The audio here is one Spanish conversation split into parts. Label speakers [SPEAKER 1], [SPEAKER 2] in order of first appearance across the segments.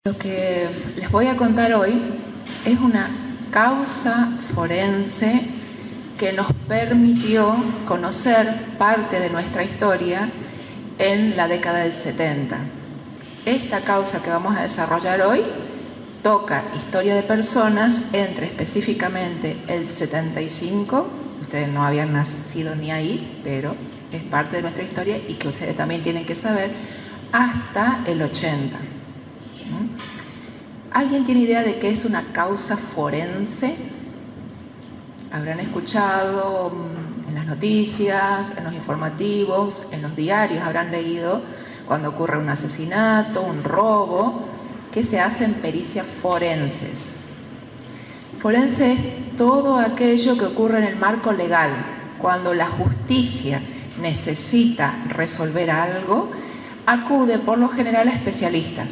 [SPEAKER 1] Lo que les voy a contar hoy es una causa forense que nos permitió conocer parte de nuestra historia en la década del 70. Esta causa que vamos a desarrollar hoy toca historia de personas entre específicamente el 75, ustedes no habían nacido ni ahí, pero es parte de nuestra historia y que ustedes también tienen que saber, hasta el 80. ¿Alguien tiene idea de qué es una causa forense? Habrán escuchado en las noticias, en los informativos, en los diarios, habrán leído cuando ocurre un asesinato, un robo, que se hacen pericias forenses. Forense es todo aquello que ocurre en el marco legal, cuando la justicia necesita resolver algo, acude por lo general a especialistas.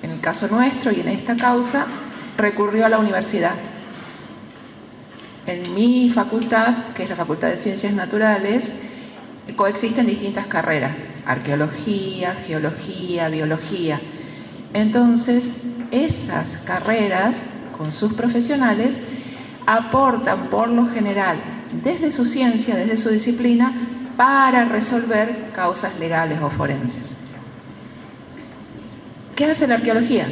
[SPEAKER 1] En el caso nuestro y en esta causa, recurrió a la universidad. En mi facultad, que es la Facultad de Ciencias Naturales, coexisten distintas carreras: arqueología, geología, biología. Entonces, esas carreras, con sus profesionales, aportan por lo general, desde su ciencia, desde su disciplina, para resolver causas legales o forenses. ¿Qué hace la arqueología?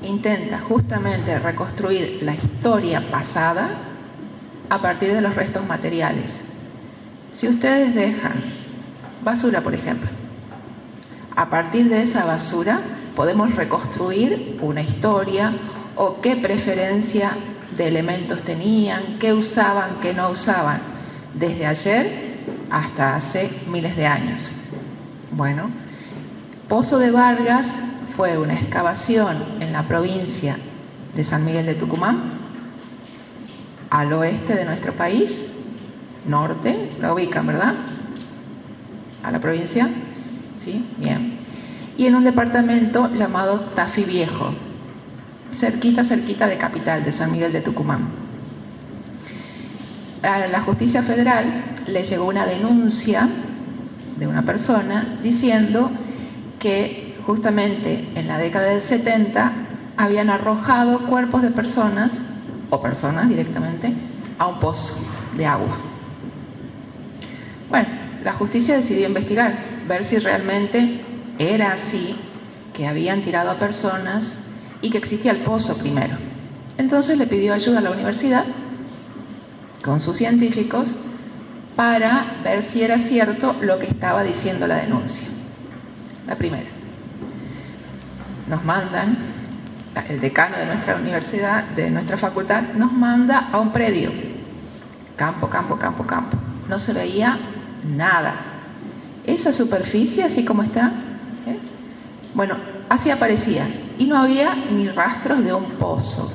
[SPEAKER 1] Intenta justamente reconstruir la historia pasada a partir de los restos materiales. Si ustedes dejan basura, por ejemplo, a partir de esa basura podemos reconstruir una historia o qué preferencia de elementos tenían, qué usaban, qué no usaban, desde ayer hasta hace miles de años. Bueno, Pozo de Vargas fue una excavación en la provincia de San Miguel de Tucumán, al oeste de nuestro país, norte, la ubican, ¿verdad? A la provincia, ¿sí? Bien. Y en un departamento llamado Tafí Viejo, cerquita de capital, de San Miguel de Tucumán. A la Justicia Federal le llegó una denuncia de una persona diciendo que justamente en la década del 70 habían arrojado cuerpos de personas, o personas directamente, a un pozo de agua. Bueno, la justicia decidió investigar, ver si realmente era así, que habían tirado a personas y que existía el pozo primero. Entonces le pidió ayuda a la universidad, con sus científicos, para ver si era cierto lo que estaba diciendo la denuncia. La primera. Nos mandan, el decano de nuestra universidad, de nuestra facultad, nos manda a un predio. Campo. No se veía nada. Esa superficie, así como está, bueno, así aparecía. Y no había ni rastros de un pozo.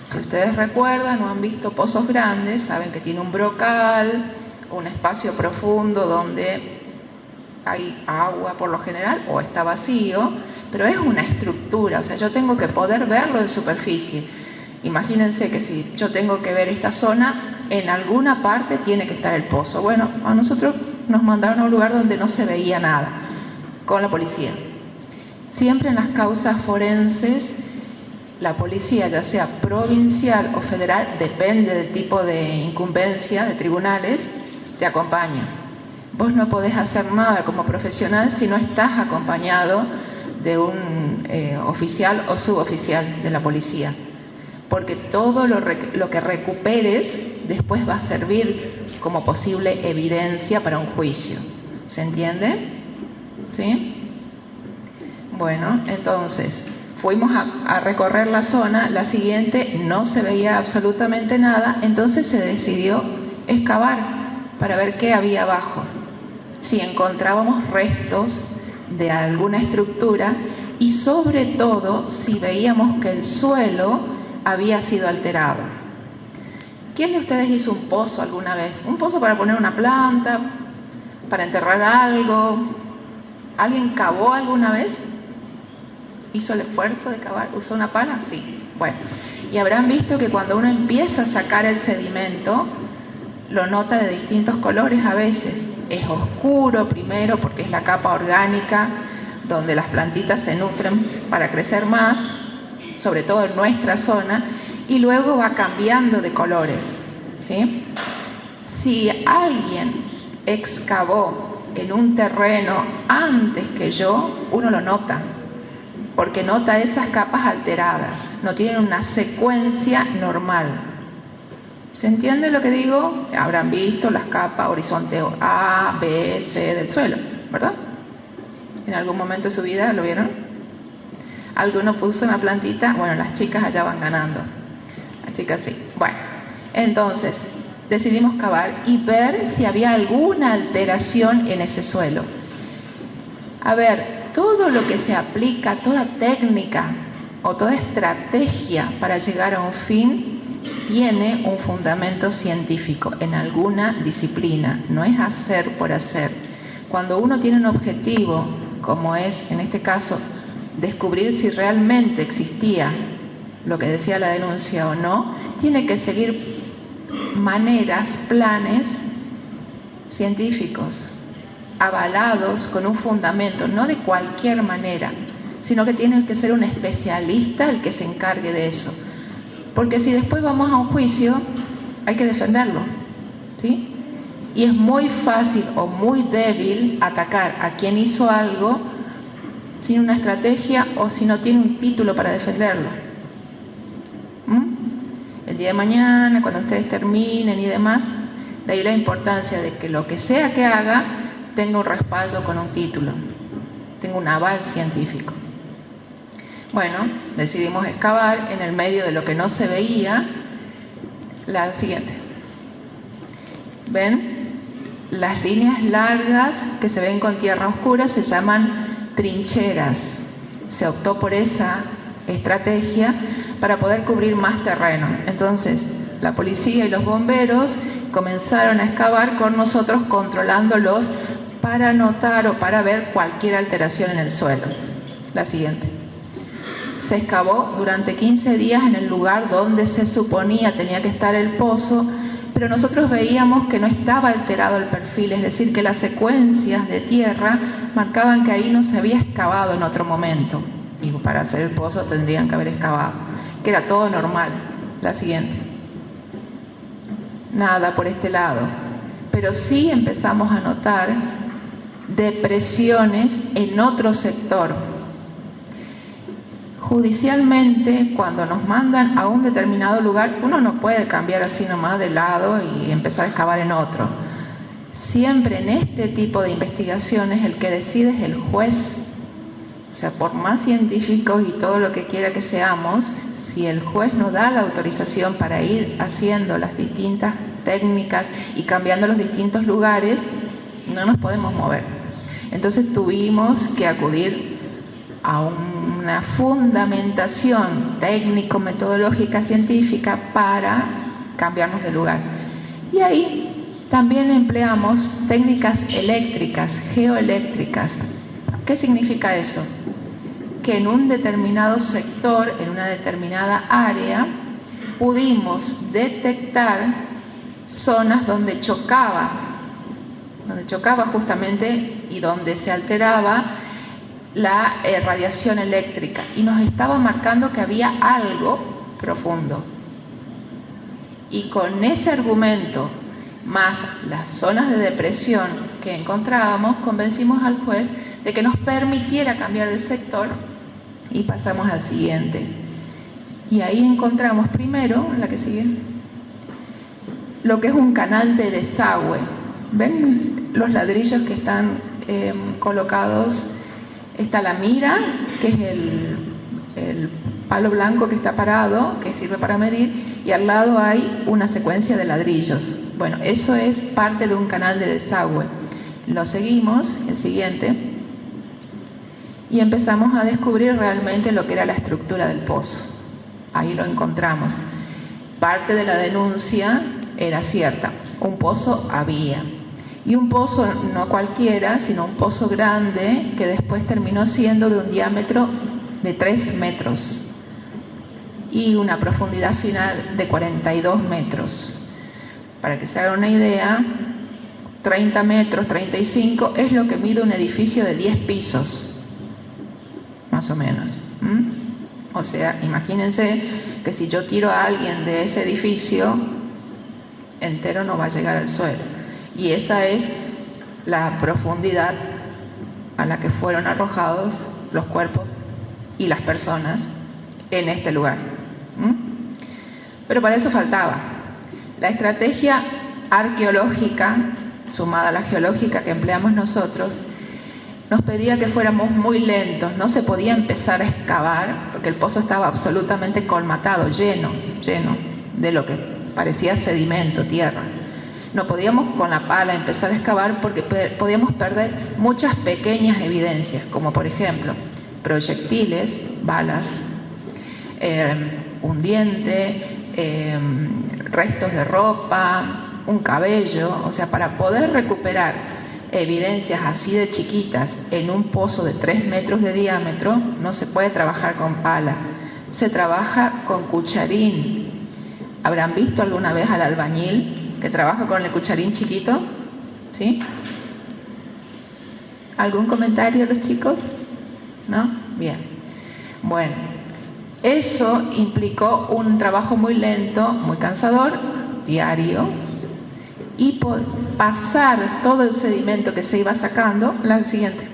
[SPEAKER 1] Si ustedes recuerdan o han visto pozos grandes, saben que tiene un brocal, un espacio profundo donde hay agua por lo general, o está vacío, pero es una estructura, o sea, yo tengo que poder verlo en superficie. Imagínense que si yo tengo que ver esta zona, en alguna parte tiene que estar el pozo. Bueno, a nosotros nos mandaron a un lugar donde no se veía nada, con la policía. Siempre en las causas forenses, la policía, ya sea provincial o federal, depende del tipo de incumbencia de tribunales, te acompaña. Vos no podés hacer nada como profesional si no estás acompañado de un oficial o suboficial de la policía, porque todo lo que recuperes después va a servir como posible evidencia para un juicio. ¿Se entiende? ¿Sí? Bueno, entonces fuimos a recorrer la zona. La siguiente no se veía absolutamente nada, entonces se decidió excavar para ver qué había abajo, si encontrábamos restos de alguna estructura y sobre todo si veíamos que el suelo había sido alterado. ¿Quién de ustedes hizo un pozo alguna vez? ¿Un pozo para poner una planta? ¿Para enterrar algo? ¿Alguien cavó alguna vez? ¿Hizo el esfuerzo de cavar? ¿Usó una pala? Sí. Bueno, y habrán visto que cuando uno empieza a sacar el sedimento, lo nota de distintos colores a veces. Es oscuro primero porque es la capa orgánica donde las plantitas se nutren para crecer más, sobre todo en nuestra zona, y luego va cambiando de colores, ¿sí? Si alguien excavó en un terreno antes que yo, uno lo nota, porque nota esas capas alteradas, no tienen una secuencia normal. ¿Se entiende lo que digo? Habrán visto las capas horizonte A, B, C del suelo, ¿verdad? ¿En algún momento de su vida lo vieron? ¿Alguno puso una plantita? Bueno, las chicas allá van ganando. Las chicas sí. Bueno, entonces decidimos cavar y ver si había alguna alteración en ese suelo. A ver, todo lo que se aplica, toda técnica o toda estrategia para llegar a un fin tiene un fundamento científico en alguna disciplina, no es hacer por hacer. Cuando uno tiene un objetivo, como es en este caso descubrir si realmente existía lo que decía la denuncia o no, tiene que seguir maneras, planes científicos, avalados con un fundamento, no de cualquier manera, sino que tiene que ser un especialista el que se encargue de eso. Porque si después vamos a un juicio, hay que defenderlo, ¿sí? Y es muy fácil o muy débil atacar a quien hizo algo sin una estrategia o si no tiene un título para defenderlo. El día de mañana, cuando ustedes terminen y demás, de ahí la importancia de que lo que sea que haga tenga un respaldo con un título, tenga un aval científico. Bueno, decidimos excavar en el medio de lo que no se veía. La siguiente. ¿Ven? Las líneas largas que se ven con tierra oscura se llaman trincheras. Se optó por esa estrategia para poder cubrir más terreno. Entonces, la policía y los bomberos comenzaron a excavar con nosotros controlándolos para notar o para ver cualquier alteración en el suelo. La siguiente. Se excavó durante 15 días en el lugar donde se suponía tenía que estar el pozo, pero nosotros veíamos que no estaba alterado el perfil, es decir, que las secuencias de tierra marcaban que ahí no se había excavado en otro momento. Y para hacer el pozo tendrían que haber excavado, que era todo normal. La siguiente. Nada por este lado, pero sí empezamos a notar depresiones en otro sector. Judicialmente, cuando nos mandan a un determinado lugar, uno no puede cambiar así nomás de lado y empezar a excavar en otro. Siempre en este tipo de investigaciones el que decide es el juez. O sea, por más científicos y todo lo que quiera que seamos, si el juez nos da la autorización para ir haciendo las distintas técnicas y cambiando los distintos lugares, no nos podemos mover. Entonces tuvimos que acudir a una fundamentación técnico-metodológica científica para cambiarnos de lugar. Y ahí también empleamos técnicas eléctricas, geoeléctricas. ¿Qué significa eso? Que en un determinado sector, en una determinada área, pudimos detectar zonas donde chocaba justamente y donde se alteraba la radiación eléctrica y nos estaba marcando que había algo profundo. Y con ese argumento, más las zonas de depresión que encontrábamos, convencimos al juez de que nos permitiera cambiar de sector y pasamos al siguiente. Y ahí encontramos primero, la que sigue, lo que es un canal de desagüe. ¿Ven los ladrillos que están colocados? Está la mira, que es el palo blanco que está parado, que sirve para medir, y al lado hay una secuencia de ladrillos. Bueno, eso es parte de un canal de desagüe. Lo seguimos, el siguiente, y empezamos a descubrir realmente lo que era la estructura del pozo. Ahí lo encontramos. Parte de la denuncia era cierta, un pozo había. Y un pozo no cualquiera, sino un pozo grande que después terminó siendo de un diámetro de 3 metros y una profundidad final de 42 metros. Para que se hagan una idea, 30 metros, 35 es lo que mide un edificio de 10 pisos. más o menos. O sea, imagínense que si yo tiro a alguien de ese edificio, entero no va a llegar al suelo. Y esa es la profundidad a la que fueron arrojados los cuerpos y las personas en este lugar. Pero para eso faltaba. La estrategia arqueológica, sumada a la geológica que empleamos nosotros, nos pedía que fuéramos muy lentos. No se podía empezar a excavar porque el pozo estaba absolutamente colmatado, lleno de lo que parecía sedimento, tierra. No podíamos con la pala empezar a excavar porque podíamos perder muchas pequeñas evidencias, como por ejemplo proyectiles, balas, un diente, restos de ropa, un cabello. O sea, para poder recuperar evidencias así de chiquitas en un pozo de 3 metros de diámetro, no se puede trabajar con pala, se trabaja con cucharín. ¿Habrán visto alguna vez al albañil que trabaja con el cucharín chiquito? ¿Sí? ¿Algún comentario, los chicos? ¿No? Bien. Bueno, eso implicó un trabajo muy lento, muy cansador, diario, y pasar todo el sedimento que se iba sacando, la siguiente,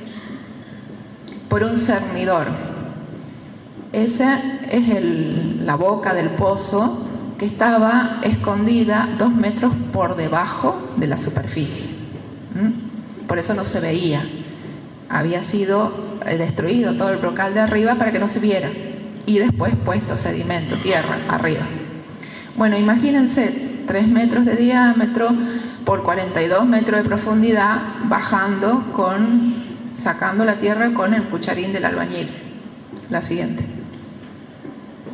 [SPEAKER 1] por un cernidor. Esa es la boca del pozo que estaba escondida 2 metros por debajo de la superficie. Por eso no se veía. Había sido destruido todo el brocal de arriba para que no se viera. Y después puesto sedimento, tierra, arriba. Bueno, imagínense 3 metros de diámetro por 42 metros de profundidad, bajando sacando la tierra con el cucharín del albañil. La siguiente.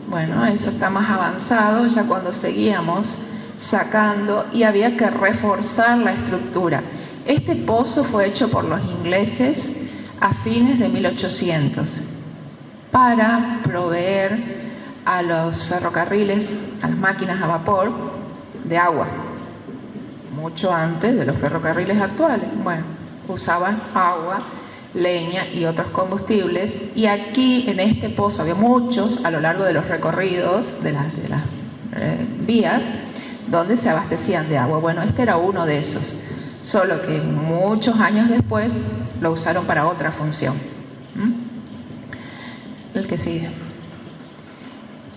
[SPEAKER 1] Bueno, eso está más avanzado, ya cuando seguíamos sacando y había que reforzar la estructura. Este pozo fue hecho por los ingleses a fines de 1800 para proveer a los ferrocarriles, a las máquinas a vapor, de agua. Mucho antes de los ferrocarriles actuales. Bueno, usaban agua, leña y otros combustibles, y aquí en este pozo había muchos a lo largo de los recorridos de las vías donde se abastecían de agua. Bueno, este era uno de esos, solo que muchos años después lo usaron para otra función. El que sigue.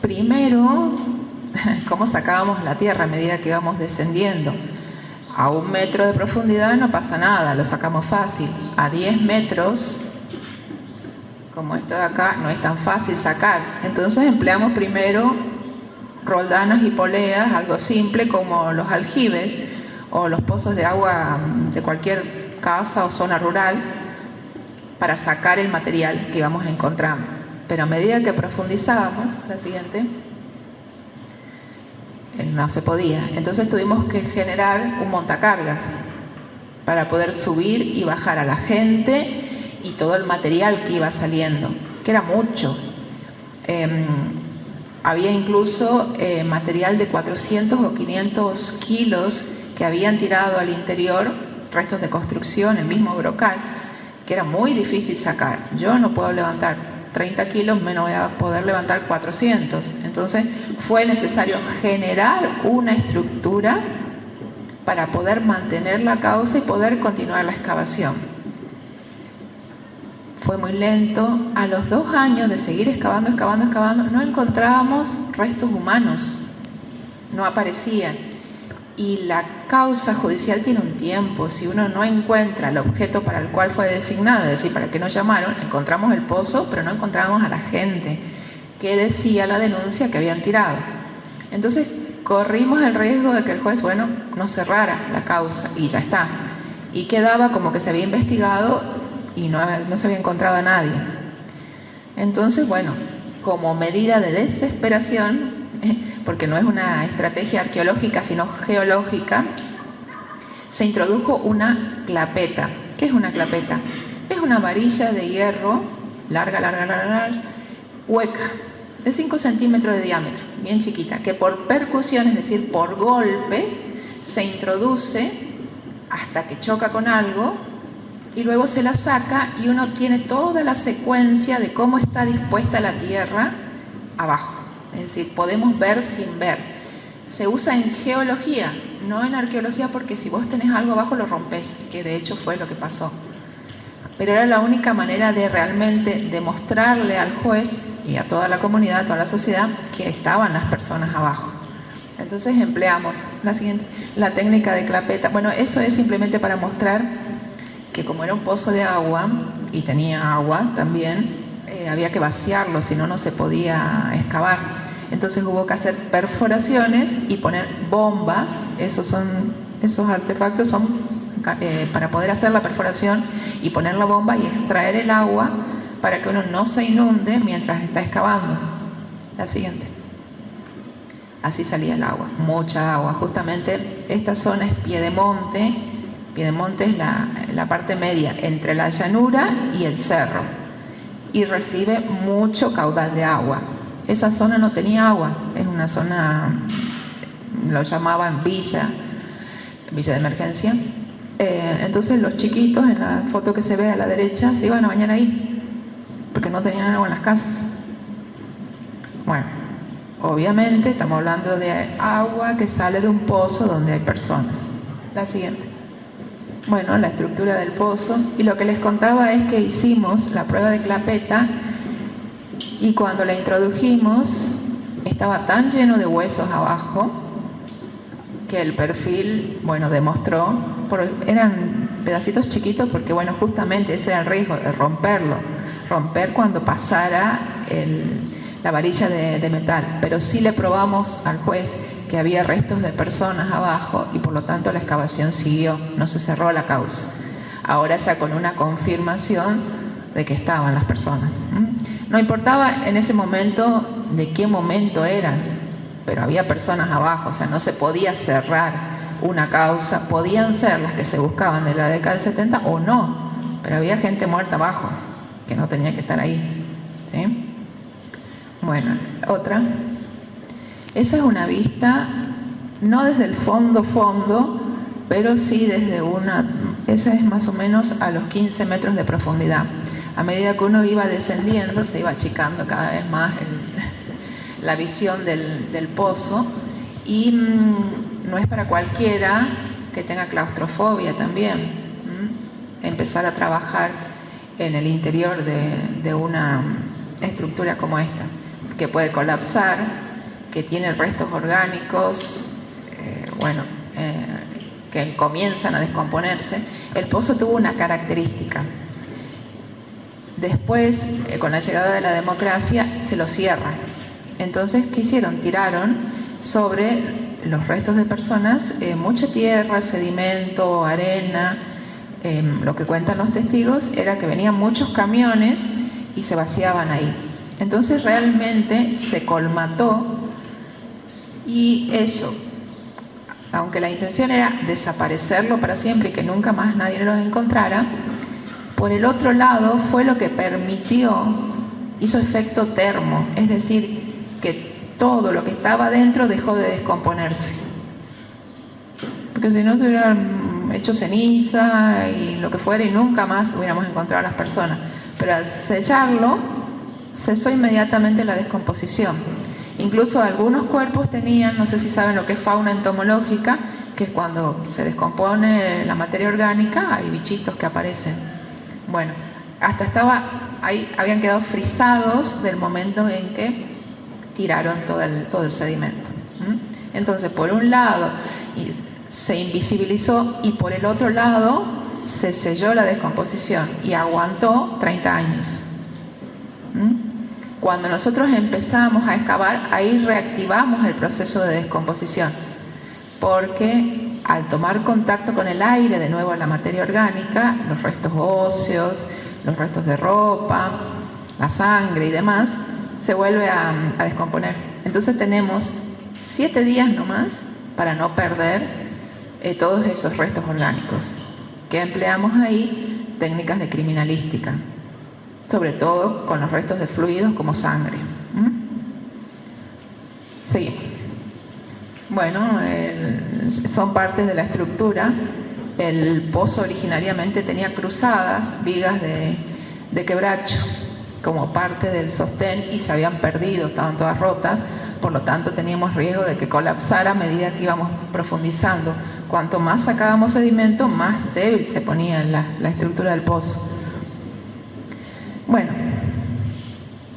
[SPEAKER 1] Primero, ¿cómo sacábamos la tierra a medida que íbamos descendiendo? A 1 metro de profundidad no pasa nada, lo sacamos fácil. A 10 metros, como esto de acá, no es tan fácil sacar. Entonces empleamos primero roldanas y poleas, algo simple como los aljibes o los pozos de agua de cualquier casa o zona rural, para sacar el material que íbamos encontrando. Pero a medida que profundizábamos, la siguiente, no se podía. Entonces tuvimos que generar un montacargas para poder subir y bajar a la gente y todo el material que iba saliendo, que era mucho. Había incluso material de 400 o 500 kilos que habían tirado al interior, restos de construcción, el mismo brocal, que era muy difícil sacar. Yo no puedo levantar 30 kilos, menos voy a poder levantar 400. Entonces fue necesario generar una estructura para poder mantener la causa y poder continuar la excavación. Fue muy lento. A los 2 años de seguir excavando, no encontrábamos restos humanos, no aparecían. Y la causa judicial tiene un tiempo. Si uno no encuentra el objeto para el cual fue designado, es decir, para el que nos llamaron, encontramos el pozo, pero no encontramos a la gente que decía la denuncia que habían tirado. Entonces corrimos el riesgo de que el juez, no cerrara la causa y ya está. Y quedaba como que se había investigado y no se había encontrado a nadie. Entonces, como medida de desesperación, porque no es una estrategia arqueológica sino geológica, se introdujo una clapeta. ¿Qué es una clapeta? Es una varilla de hierro larga, hueca, de 5 centímetros de diámetro, bien chiquita, que por percusión, es decir, por golpe, se introduce hasta que choca con algo y luego se la saca y uno tiene toda la secuencia de cómo está dispuesta la tierra abajo. Es decir, podemos ver sin ver. Se usa en geología, no en arqueología, porque si vos tenés algo abajo lo rompés, que de hecho fue lo que pasó. Pero era la única manera de realmente demostrarle al juez y a toda la comunidad, a toda la sociedad, que estaban las personas abajo. Entonces empleamos la siguiente, la técnica de clapeta. Bueno, eso es simplemente para mostrar que como era un pozo de agua y tenía agua también, había que vaciarlo, si no, no se podía excavar. Entonces hubo que hacer perforaciones y poner bombas. Esos artefactos son para poder hacer la perforación y poner la bomba y extraer el agua para que uno no se inunde mientras está excavando. La siguiente. Así salía el agua, mucha agua. Justamente esta zona es Piedemonte. Piedemonte es la parte media entre la llanura y el cerro y recibe mucho caudal de agua. Esa zona no tenía agua, es una zona, lo llamaban villa de emergencia. Entonces los chiquitos, en la foto que se ve a la derecha, se iban a bañar ahí porque no tenían agua en las casas. Bueno, obviamente estamos hablando de agua que sale de un pozo donde hay personas. La siguiente. Bueno, la estructura del pozo. Y lo que les contaba es que hicimos la prueba de clapeta y cuando la introdujimos estaba tan lleno de huesos abajo que el perfil, bueno, demostró, eran pedacitos chiquitos porque, bueno, justamente ese era el riesgo de romper cuando pasara la varilla de metal. Pero sí le probamos al juez que había restos de personas abajo y por lo tanto la excavación siguió, no se cerró la causa. Ahora ya con una confirmación de que estaban las personas. No importaba en ese momento de qué momento eran, pero había personas abajo, o sea, no se podía cerrar una causa. Podían ser las que se buscaban de la década del 70 o no, pero había gente muerta abajo que no tenía que estar ahí, ¿sí? Bueno, otra. Esa es una vista, no desde el fondo, pero sí desde esa es más o menos a los 15 metros de profundidad. A medida que uno iba descendiendo, se iba achicando cada vez más la visión del pozo y no es para cualquiera que tenga claustrofobia también. Empezar a trabajar en el interior de una estructura como esta, que puede colapsar, que tiene restos orgánicos, que comienzan a descomponerse. El pozo tuvo una característica. Después, con la llegada de la democracia, se lo cierra. Entonces, ¿qué hicieron? Tiraron sobre los restos de personas mucha tierra, sedimento, arena. Lo que cuentan los testigos era que venían muchos camiones y se vaciaban ahí. Entonces, realmente se colmató. Y eso, aunque la intención era desaparecerlo para siempre y que nunca más nadie lo encontrara, por el otro lado fue lo que hizo efecto termo, es decir, que todo lo que estaba dentro dejó de descomponerse. Porque si no se hubieran hecho ceniza y lo que fuera y nunca más hubiéramos encontrado a las personas. Pero al sellarlo, cesó inmediatamente la descomposición. Incluso algunos cuerpos tenían, no sé si saben lo que es fauna entomológica, que es cuando se descompone la materia orgánica, hay bichitos que aparecen. Bueno, hasta ahí habían quedado frisados del momento en que tiraron todo el sedimento. Entonces, por un lado se invisibilizó y por el otro lado se selló la descomposición y aguantó 30 años. Cuando nosotros empezamos a excavar, ahí reactivamos el proceso de descomposición, porque al tomar contacto con el aire, de nuevo la materia orgánica, los restos óseos, los restos de ropa, la sangre y demás, se vuelve a descomponer. Entonces tenemos 7 días nomás para no perder todos esos restos orgánicos. ¿Qué empleamos ahí? Técnicas de criminalística, sobre todo con los restos de fluidos como sangre. Seguimos. Bueno, son partes de la estructura El pozo originariamente tenía cruzadas, vigas de quebracho, como parte del sostén, y se habían perdido, estaban todas rotas, por lo tanto teníamos riesgo de que colapsara a medida que íbamos profundizando. Cuanto más sacábamos sedimento, más débil se ponía la estructura del pozo. Bueno,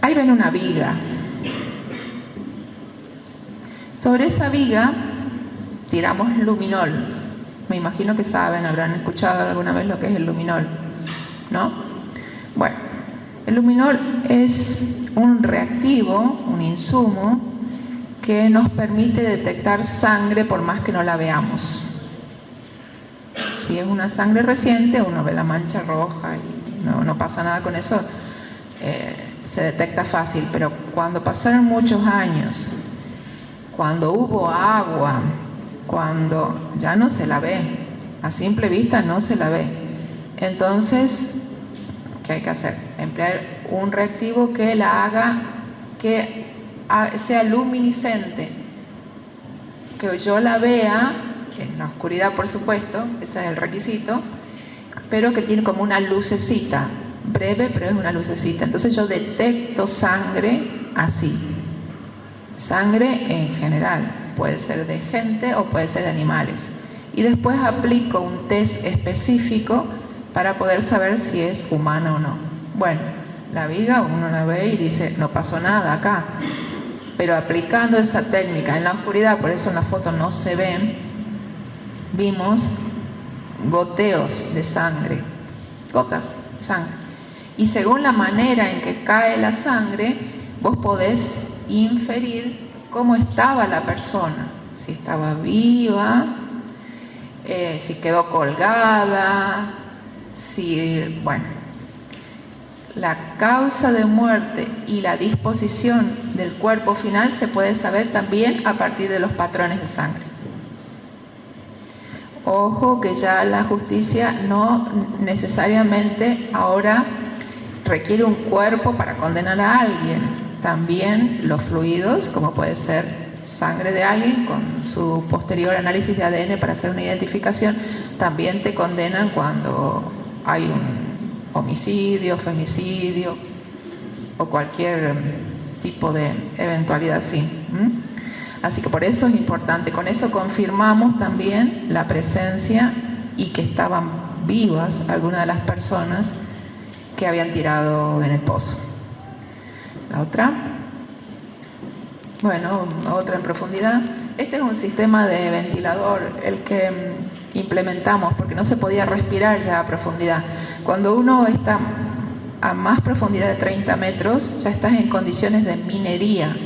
[SPEAKER 1] ahí ven una viga. Sobre esa viga tiramos luminol. Me imagino que saben, habrán escuchado alguna vez lo que es el luminol, ¿no? Bueno, el luminol es un reactivo, un insumo que nos permite detectar sangre por más que no la veamos. Si es una sangre reciente, uno ve la mancha roja y no pasa nada con eso, se detecta fácil, pero cuando pasaron muchos años, cuando hubo agua, cuando ya no se la ve, a simple vista no se la ve, entonces, ¿qué hay que hacer? Emplear un reactivo que la haga que sea luminiscente, que yo la vea en la oscuridad, por supuesto, ese es el requisito, pero que tiene como una lucecita, breve, pero es una lucecita. Entonces yo detecto sangre así, sangre en general, puede ser de gente o puede ser de animales, y después aplico un test específico para poder saber si es humana o no. Bueno, la viga uno la ve y dice, no pasó nada acá, pero aplicando esa técnica en la oscuridad, por eso en la foto no se ven, vimos goteos de sangre, gotas de sangre, y según la manera en que cae la sangre, vos podés inferir cómo estaba la persona, si estaba viva, si quedó colgada, si, bueno, la causa de muerte y la disposición del cuerpo final se puede saber también a partir de los patrones de sangre. Ojo que ya la justicia no necesariamente ahora requiere un cuerpo para condenar a alguien. También los fluidos, como puede ser sangre de alguien con su posterior análisis de ADN para hacer una identificación, también te condenan cuando hay un homicidio, femicidio o cualquier tipo de eventualidad así. Así que por eso es importante. Con eso confirmamos también la presencia y que estaban vivas algunas de las personas que habían tirado en el pozo. La otra. Bueno, otra en profundidad. Este es un sistema de ventilador, el que implementamos, porque no se podía respirar ya a profundidad. Cuando uno está a más profundidad de 30 metros, ya estás en condiciones de minería.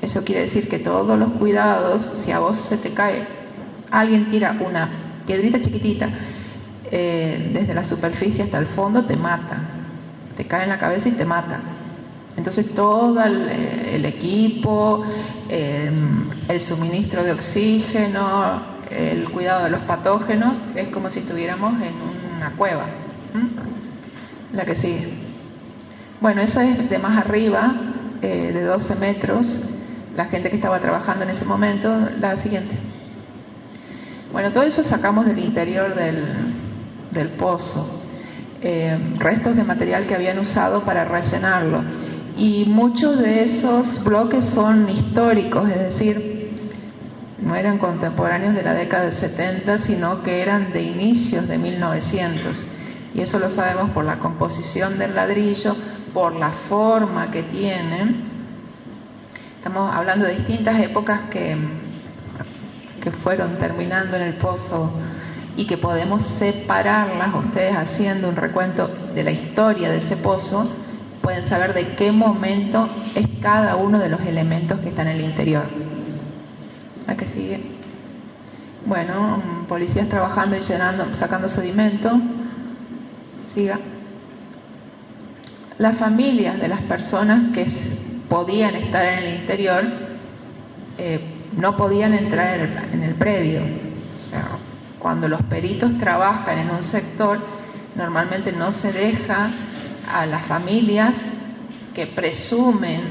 [SPEAKER 1] Eso quiere decir que todos los cuidados, si a vos se te cae, alguien tira una piedrita chiquitita desde la superficie hasta el fondo, te mata. Te cae en la cabeza y te mata. Entonces todo el equipo, el suministro de oxígeno, el cuidado de los patógenos, es como si estuviéramos en una cueva. La que sigue. Bueno, esa es de más arriba, de 12 metros, la gente que estaba trabajando en ese momento. La siguiente. Bueno, todo eso sacamos del interior del pozo, restos de material que habían usado para rellenarlo, y muchos de esos bloques son históricos, es decir, no eran contemporáneos de la década del 70, sino que eran de inicios de 1900, y eso lo sabemos por la composición del ladrillo, por la forma que tienen. Estamos hablando de distintas épocas que fueron terminando en el pozo y que podemos separarlas. Ustedes, haciendo un recuento de la historia de ese pozo, pueden saber de qué momento es cada uno de los elementos que están en el interior. ¿A qué sigue? Bueno, policías trabajando y llenando, sacando sedimento. Siga. Las familias de las personas que podían estar en el interior no podían entrar en el predio. O sea, cuando los peritos trabajan en un sector, normalmente no se deja a las familias que presumen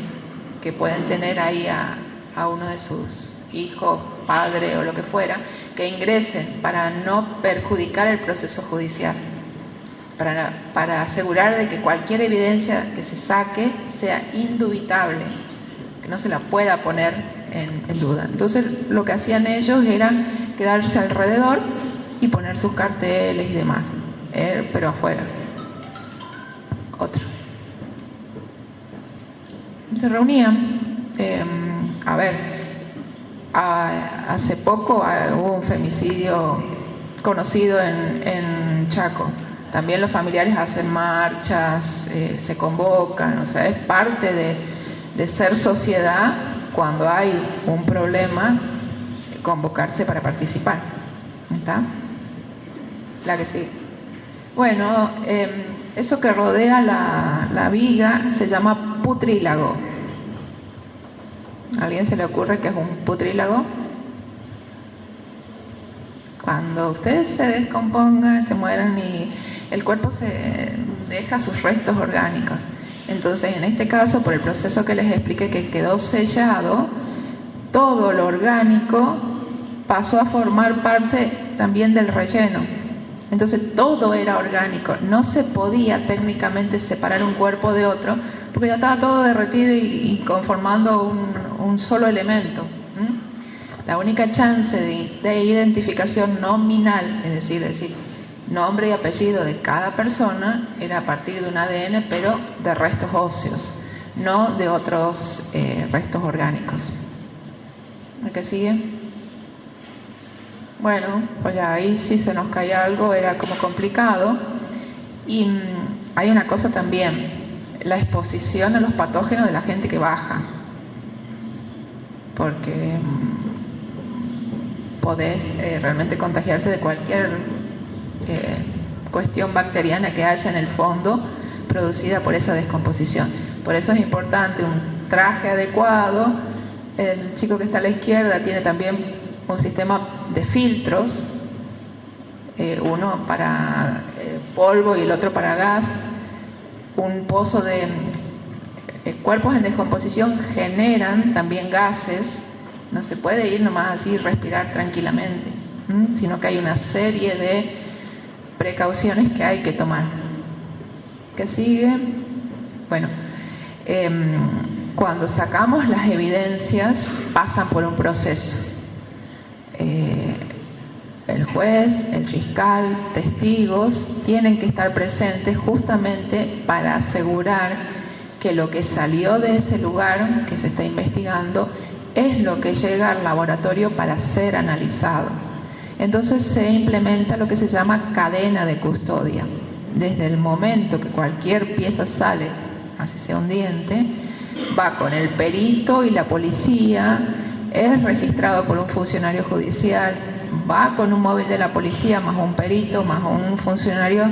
[SPEAKER 1] que pueden tener ahí a uno de sus hijos, padre o lo que fuera, que ingresen para no perjudicar el proceso judicial, para asegurar de que cualquier evidencia que se saque sea indubitable, que no se la pueda poner en duda. Entonces lo que hacían ellos era quedarse alrededor y poner sus carteles y demás, pero afuera. Otro. Se reunían, hace poco hubo un femicidio conocido en Chaco. También los familiares hacen marchas, se convocan, o sea, es parte de ser sociedad cuando hay un problema, convocarse para participar. ¿Está? La que sigue. Bueno, eso que rodea la viga se llama putrílago. ¿A alguien se le ocurre que es un putrílago? Cuando ustedes se descompongan, se mueran y el cuerpo se deja sus restos orgánicos. Entonces, en este caso, por el proceso que les expliqué que quedó sellado, todo lo orgánico pasó a formar parte también del relleno. Entonces, todo era orgánico. No se podía técnicamente separar un cuerpo de otro, porque ya estaba todo derretido y conformando un solo elemento. La única chance de identificación nominal, es decir, nombre y apellido de cada persona, era a partir de un ADN, pero de restos óseos, no de otros restos orgánicos. ¿El que sigue? Bueno, pues ya ahí sí se nos caía algo, era como complicado. Y hay una cosa también, la exposición a los patógenos de la gente que baja, porque podés realmente contagiarte de cualquier cuestión bacteriana que haya en el fondo producida por esa descomposición. Por eso es importante un traje adecuado. El chico que está a la izquierda tiene también un sistema de filtros, uno para polvo y el otro para gas. Un pozo de cuerpos en descomposición generan también gases. No se puede ir nomás así y respirar tranquilamente, sino que hay una serie de precauciones que hay que tomar. ¿Qué sigue? Bueno, cuando sacamos las evidencias pasan por un proceso. El juez, el fiscal, testigos tienen que estar presentes justamente para asegurar que lo que salió de ese lugar que se está investigando es lo que llega al laboratorio para ser analizado. Entonces se implementa lo que se llama cadena de custodia. Desde el momento que cualquier pieza sale, así sea un diente, va con el perito y la policía, es registrado por un funcionario judicial, va con un móvil de la policía más un perito más un funcionario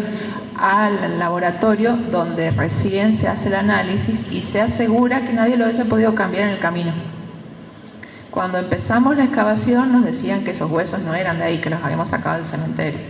[SPEAKER 1] al laboratorio donde recién se hace el análisis y se asegura que nadie lo haya podido cambiar en el camino. Cuando empezamos la excavación nos decían que esos huesos no eran de ahí, que los habíamos sacado del cementerio.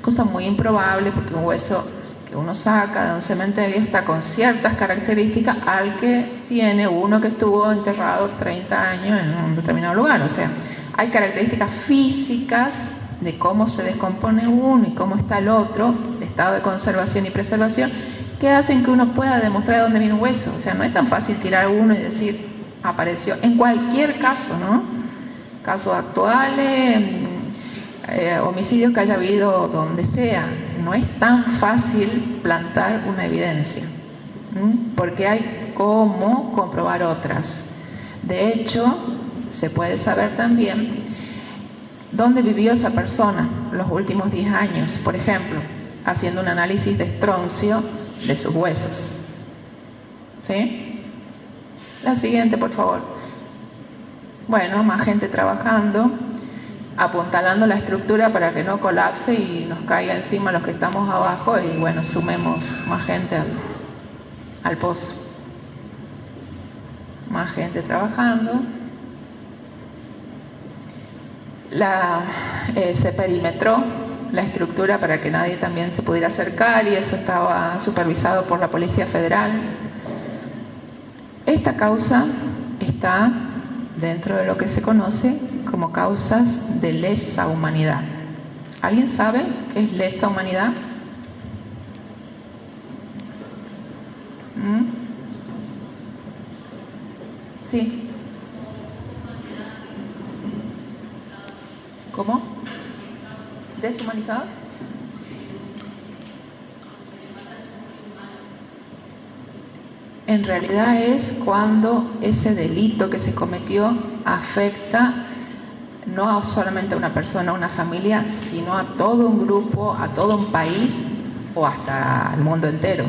[SPEAKER 1] Cosa muy improbable porque un hueso que uno saca de un cementerio está con ciertas características al que tiene uno que estuvo enterrado 30 años en un determinado lugar. O sea, hay características físicas de cómo se descompone uno y cómo está el otro, de estado de conservación y preservación, que hacen que uno pueda demostrar de dónde viene un hueso. O sea, no es tan fácil tirar uno y decir apareció, en cualquier caso, ¿no? Casos actuales, homicidios que haya habido donde sea, no es tan fácil plantar una evidencia, porque hay cómo comprobar otras. De hecho, se puede saber también dónde vivió esa persona los últimos 10 años, por ejemplo, haciendo un análisis de estroncio de sus huesos. ¿Sí? La siguiente, por favor. Bueno, más gente trabajando, apuntalando la estructura para que no colapse y nos caiga encima los que estamos abajo y bueno, sumemos más gente al pozo. Más gente trabajando. Se perimetró la estructura para que nadie también se pudiera acercar y eso estaba supervisado por la Policía Federal. Esta causa está dentro de lo que se conoce como causas de lesa humanidad. ¿Alguien sabe qué es lesa humanidad? Sí. ¿Cómo? ¿Deshumanizado? En realidad es cuando ese delito que se cometió afecta no solamente a una persona, a una familia, sino a todo un grupo, a todo un país o hasta el mundo entero.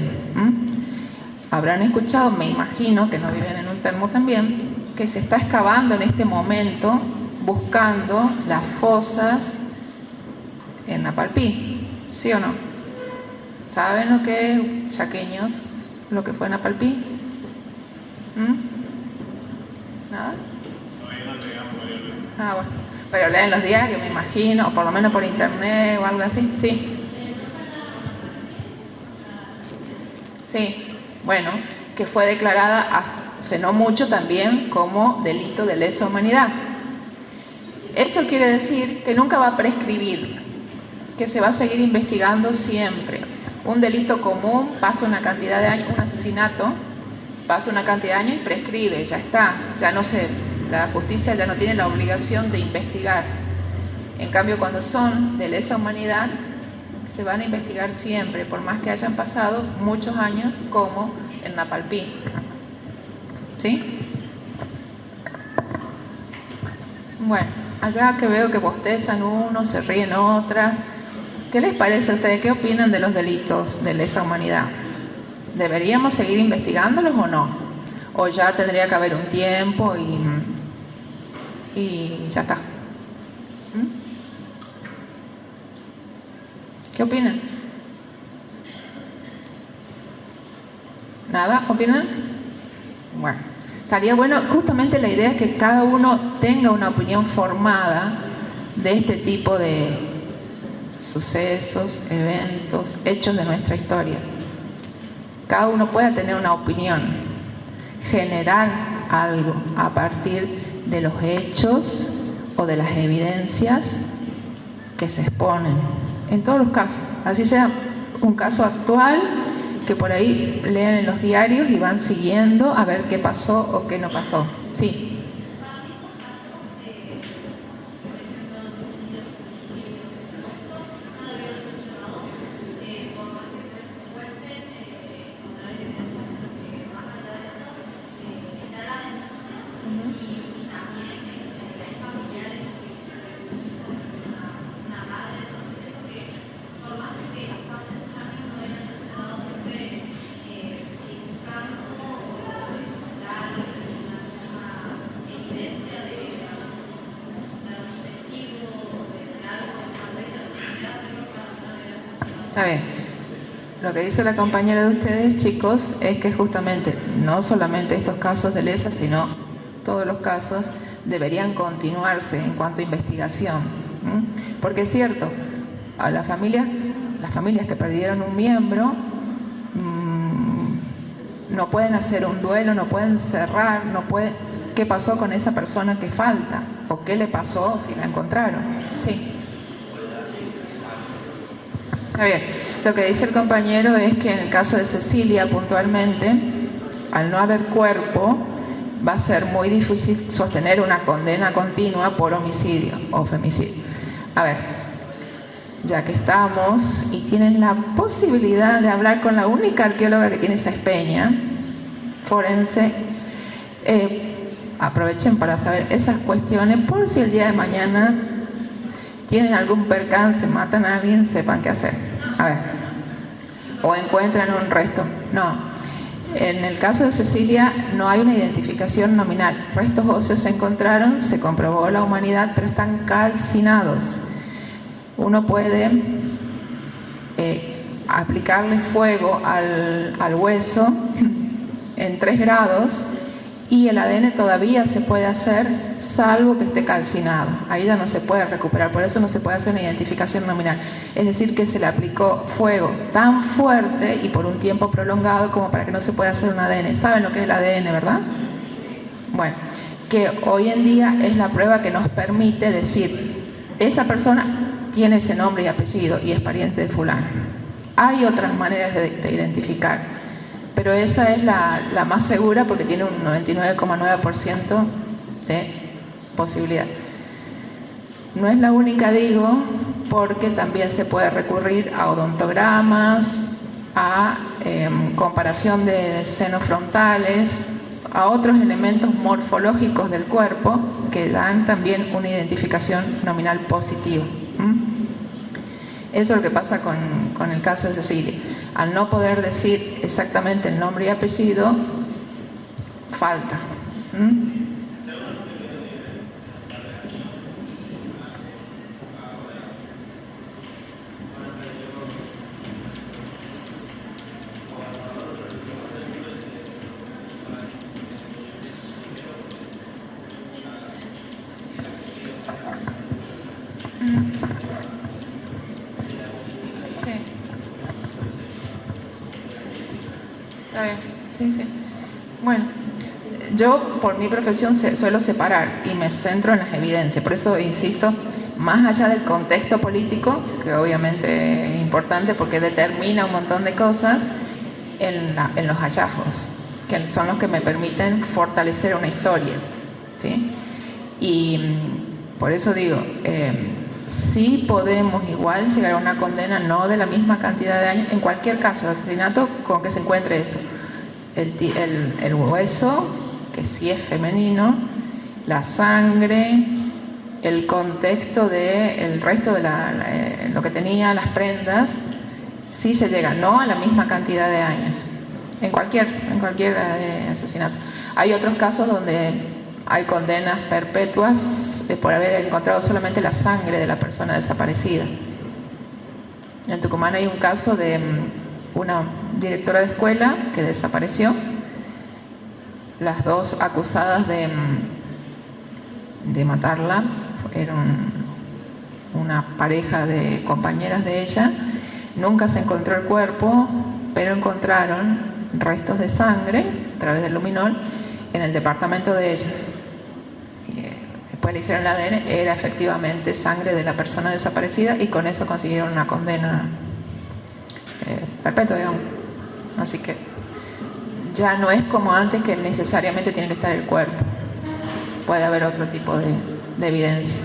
[SPEAKER 1] Habrán escuchado, me imagino, que no viven en un termo también, que se está excavando en este momento buscando las fosas en Napalpí, ¿sí o no? ¿Saben lo que es, chaqueños, lo que fue Napalpí? ¿Nada? Ah, bueno. Pero leen los diarios, me imagino, o por lo menos por internet o algo así, ¿sí? Sí, bueno, que fue declarada hace no mucho también como delito de lesa humanidad. Eso quiere decir que nunca va a prescribir, que se va a seguir investigando siempre. Un delito común pasa una cantidad de años, un asesinato pasa una cantidad de años y prescribe, ya está, la justicia ya no tiene la obligación de investigar. En cambio, cuando son de lesa humanidad, se van a investigar siempre, por más que hayan pasado muchos años, como en Napalpí. ¿Sí? Bueno, allá que veo que bostezan unos, se ríen otras. ¿Qué les parece a ustedes? ¿Qué opinan de los delitos de lesa humanidad? ¿Deberíamos seguir investigándolos o no? ¿O ya tendría que haber un tiempo y ya está? ¿Qué opinan? ¿Nada? ¿Opinan? Bueno, estaría bueno, justamente la idea es que cada uno tenga una opinión formada de este tipo de sucesos, eventos, hechos de nuestra historia. Cada uno pueda tener una opinión, generar algo a partir de los hechos o de las evidencias que se exponen, en todos los casos, así sea un caso actual que por ahí leen en los diarios y van siguiendo a ver qué pasó o qué no pasó. Sí. Está bien. Lo que dice la compañera de ustedes, chicos, es que justamente no solamente estos casos de lesa, sino todos los casos deberían continuarse en cuanto a investigación. Porque es cierto, a las familias que perdieron un miembro no pueden hacer un duelo, no pueden cerrar, ¿qué pasó con esa persona que falta? ¿O qué le pasó si la encontraron? Sí. Está bien. Lo que dice el compañero es que en el caso de Cecilia puntualmente, al no haber cuerpo, va a ser muy difícil sostener una condena continua por homicidio o femicidio. A ver, ya que estamos y tienen la posibilidad de hablar con la única arqueóloga que tiene Sespeña, forense, aprovechen para saber esas cuestiones por si el día de mañana tienen algún percance, matan a alguien, sepan qué hacer. A ver, o encuentran un resto. No, en el caso de Cecilia no hay una identificación nominal. Restos óseos se encontraron, se comprobó la humanidad, pero están calcinados. Uno puede aplicarle fuego al hueso en 3 grados y el ADN todavía se puede hacer, salvo que esté calcinado. Ahí ya no se puede recuperar, por eso no se puede hacer una identificación nominal. Es decir, que se le aplicó fuego tan fuerte y por un tiempo prolongado como para que no se pueda hacer un ADN. ¿Saben lo que es el ADN, verdad? Bueno, que hoy en día es la prueba que nos permite decir, esa persona tiene ese nombre y apellido y es pariente de fulano. Hay otras maneras de identificar, pero esa es la más segura porque tiene un 99,9% de posibilidad. No es la única, digo, porque también se puede recurrir a odontogramas, a comparación de senos frontales, a otros elementos morfológicos del cuerpo que dan también una identificación nominal positiva. Eso es lo que pasa con el caso de Cecilia. Al no poder decir exactamente el nombre y apellido, falta. Está bien, sí. Bueno, yo por mi profesión suelo separar y me centro en las evidencias, por eso insisto, más allá del contexto político, que obviamente es importante porque determina un montón de cosas, en los hallazgos, que son los que me permiten fortalecer una historia, ¿sí? Y por eso digo, sí podemos igual llegar a una condena, no de la misma cantidad de años, en cualquier caso de asesinato, con que se encuentre eso, el hueso, que sí es femenino, la sangre, el contexto del resto de lo que tenía, las prendas, sí se llega, no a la misma cantidad de años, en cualquier asesinato. Hay otros casos donde hay condenas perpetuas por haber encontrado solamente la sangre de la persona desaparecida. En Tucumán hay un caso de una directora de escuela que desapareció. Las dos acusadas de matarla eran una pareja de compañeras de ella. Nunca se encontró el cuerpo, pero encontraron restos de sangre a través del luminol en el departamento de ella. Después le hicieron el ADN, era efectivamente sangre de la persona desaparecida y con eso consiguieron una condena perpetua, digamos. Así que ya no es como antes que necesariamente tiene que estar el cuerpo. Puede haber otro tipo de evidencia.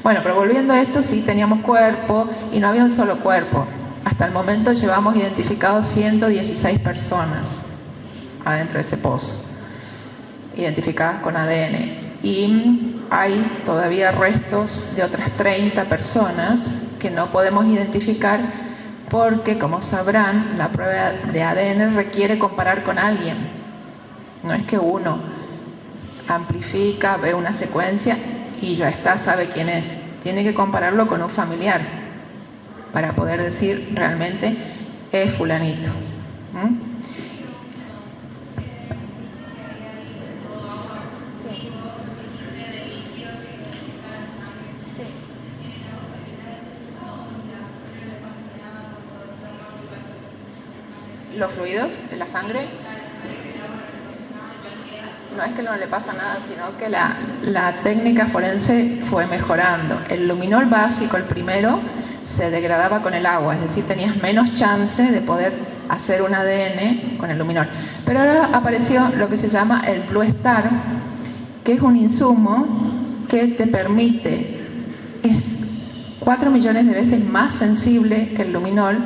[SPEAKER 1] Bueno, pero volviendo a esto, sí teníamos cuerpo y no había un solo cuerpo. Hasta el momento llevamos identificados 116 personas adentro de ese pozo, identificadas con ADN. Y hay todavía restos de otras 30 personas que no podemos identificar porque, como sabrán, la prueba de ADN requiere comparar con alguien. No es que uno amplifica, ve una secuencia y ya está, sabe quién es. Tiene que compararlo con un familiar para poder decir realmente es fulanito. Los fluidos, la sangre, no es que no le pasa nada, sino que la técnica forense fue mejorando. El luminol básico, el primero, se degradaba con el agua, es decir, tenías menos chance de poder hacer un ADN con el luminol. Pero ahora apareció lo que se llama el Blue Star, que es un insumo que te permite, es 4 millones de veces más sensible que el luminol,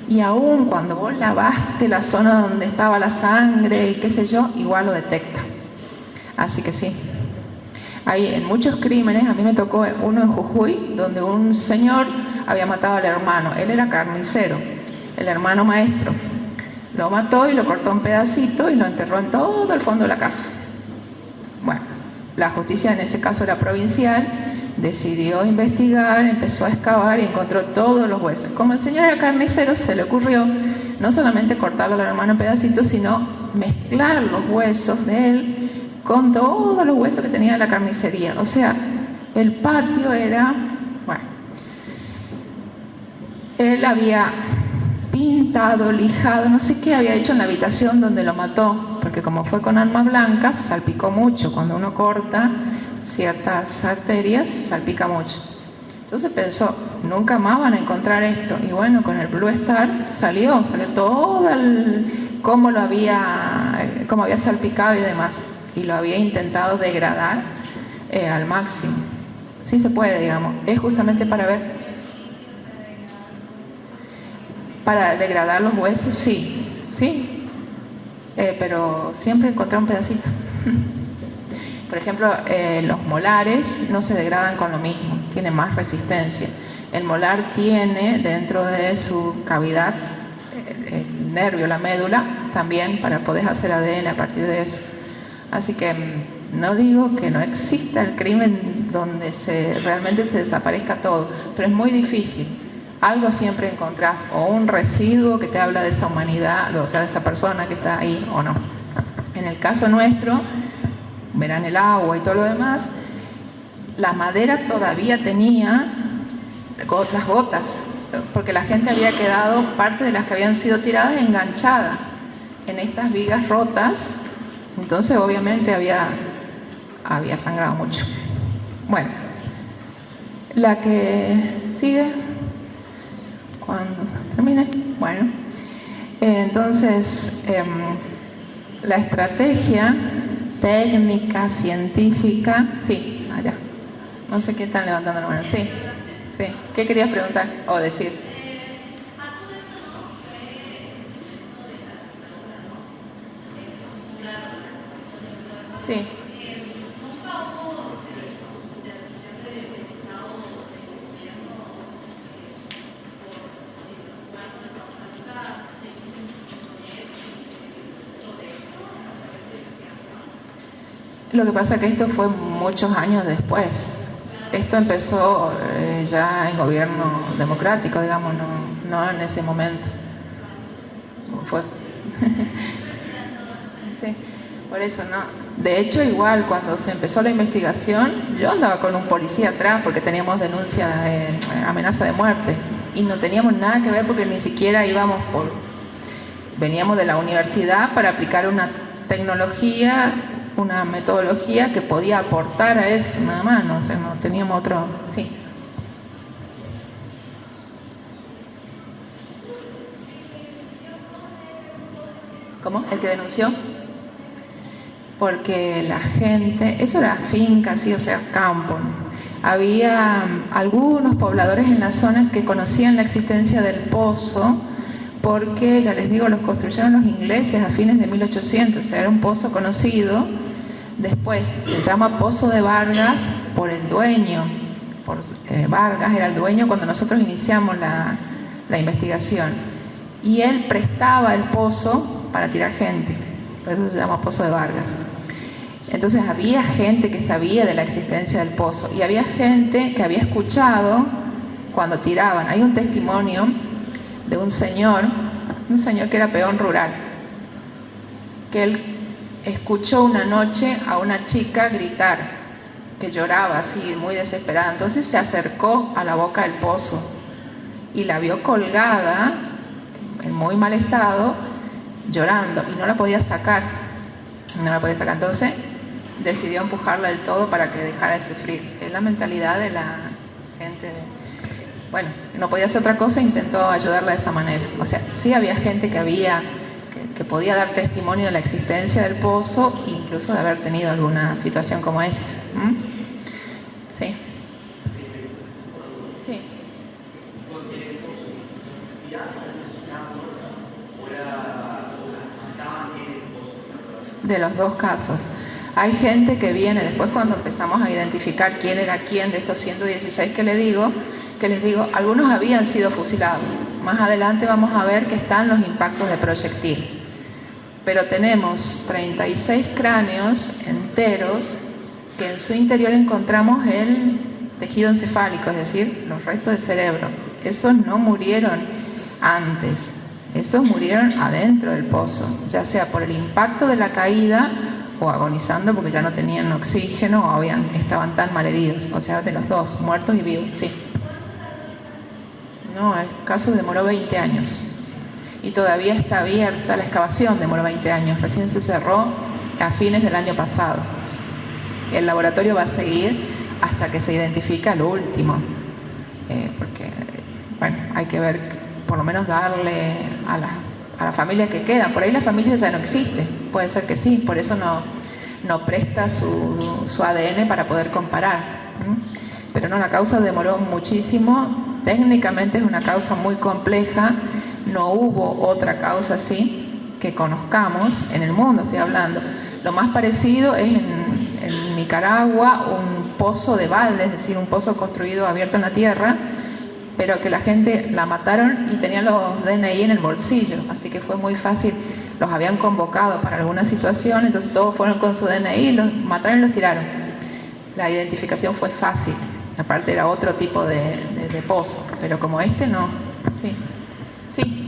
[SPEAKER 1] y aún cuando vos lavaste la zona donde estaba la sangre y qué sé yo, igual lo detecta. Así que sí. Hay en muchos crímenes, a mí me tocó uno en Jujuy, donde un señor había matado al hermano. Él era carnicero, el hermano maestro. Lo mató y lo cortó en pedacitos y lo enterró en todo el fondo de la casa. Bueno, la justicia en ese caso era provincial, decidió investigar, empezó a excavar y encontró todos los huesos. Como el señor era carnicero, se le ocurrió no solamente cortarlo al hermano en pedacitos, sino mezclar los huesos de él con todos los huesos que tenía la carnicería. O sea, el patio era, bueno, él había pintado, lijado, no sé qué había hecho en la habitación donde lo mató, porque como fue con armas blancas, salpicó mucho. Cuando uno corta ciertas arterias, salpica mucho. Entonces pensó, nunca más van a encontrar esto. Y bueno, con el Blue Star salió todo cómo había salpicado y demás. Y lo había intentado degradar al máximo. Sí se puede, digamos. Es justamente para ver. Para degradar los huesos, sí. Pero siempre encontrar un pedacito. Por ejemplo, los molares no se degradan con lo mismo, tienen más resistencia. El molar tiene dentro de su cavidad el nervio, la médula, también para poder hacer ADN a partir de eso. Así que no digo que no exista el crimen donde realmente se desaparezca todo, pero es muy difícil. Algo siempre encontrás, o un residuo que te habla de esa humanidad, o sea, de esa persona que está ahí o no. En el caso nuestro, verán el agua y todo lo demás, la madera todavía tenía las gotas, porque la gente había quedado, parte de las que habían sido tiradas, enganchadas en estas vigas rotas, entonces obviamente había sangrado mucho. Bueno, la que sigue, cuando termine, bueno, entonces la estrategia técnica, científica, sí, allá. No sé qué están levantando la mano. Sí. ¿Qué querías preguntar o decir? Sí. Lo que pasa es que esto fue muchos años después. Esto empezó ya en gobierno democrático, digamos, no en ese momento. Fue. Sí, por eso no. De hecho, igual cuando se empezó la investigación, yo andaba con un policía atrás porque teníamos denuncia de amenaza de muerte y no teníamos nada que ver porque ni siquiera veníamos de la universidad para aplicar una tecnología, una metodología que podía aportar a eso, nada más, no teníamos otro, sí. ¿Cómo? ¿El que denunció? Porque la gente, eso era finca, sí, o sea, campo, ¿no? Había algunos pobladores en la zona que conocían la existencia del pozo, porque, ya les digo, los construyeron los ingleses a fines de 1800, o sea, era un pozo conocido. Después se llama Pozo de Vargas por el dueño, Vargas era el dueño cuando nosotros iniciamos la investigación, y él prestaba el pozo para tirar gente, por eso se llama Pozo de Vargas. Entonces había gente que sabía de la existencia del pozo y había gente que había escuchado cuando tiraban. Hay un testimonio de un señor que era peón rural, que él escuchó una noche a una chica gritar, que lloraba así, muy desesperada. Entonces se acercó a la boca del pozo y la vio colgada, en muy mal estado, llorando, y no la podía sacar. Entonces decidió empujarla del todo para que dejara de sufrir. Es la mentalidad de la gente. Bueno, no podía hacer otra cosa, intentó ayudarla de esa manera. O sea, sí había gente que podía dar testimonio de la existencia del pozo, incluso de haber tenido alguna situación como esa. Sí. Sí. De los dos casos. Hay gente que viene, después cuando empezamos a identificar quién era quién de estos 116 que les digo, algunos habían sido fusilados. Más adelante vamos a ver que están los impactos de proyectil. Pero tenemos 36 cráneos enteros que en su interior encontramos el tejido encefálico, es decir, los restos del cerebro. Esos no murieron antes, esos murieron adentro del pozo, ya sea por el impacto de la caída o agonizando porque ya no tenían oxígeno o estaban tan mal heridos. O sea, de los dos, muertos y vivos, sí. No, el caso demoró 20 años. y todavía está abierta. La excavación demoró 20 años, recién se cerró a fines del año pasado. El laboratorio va a seguir hasta que se identifica lo último, porque bueno, hay que ver, por lo menos darle a la familia que quedan. Por ahí la familia ya no existe, puede ser que sí, por eso no presta su ADN para poder comparar. Pero no, la causa demoró muchísimo, técnicamente es una causa muy compleja, no hubo otra causa así que conozcamos, en el mundo estoy hablando. Lo más parecido es en Nicaragua, un pozo de balde, es decir, un pozo construido abierto en la tierra, pero que la gente la mataron y tenían los DNI en el bolsillo, así que fue muy fácil. Los habían convocado para alguna situación, entonces todos fueron con su DNI, los mataron y los tiraron. La identificación fue fácil, aparte era otro tipo de pozo, pero como este no. Sí. Sí.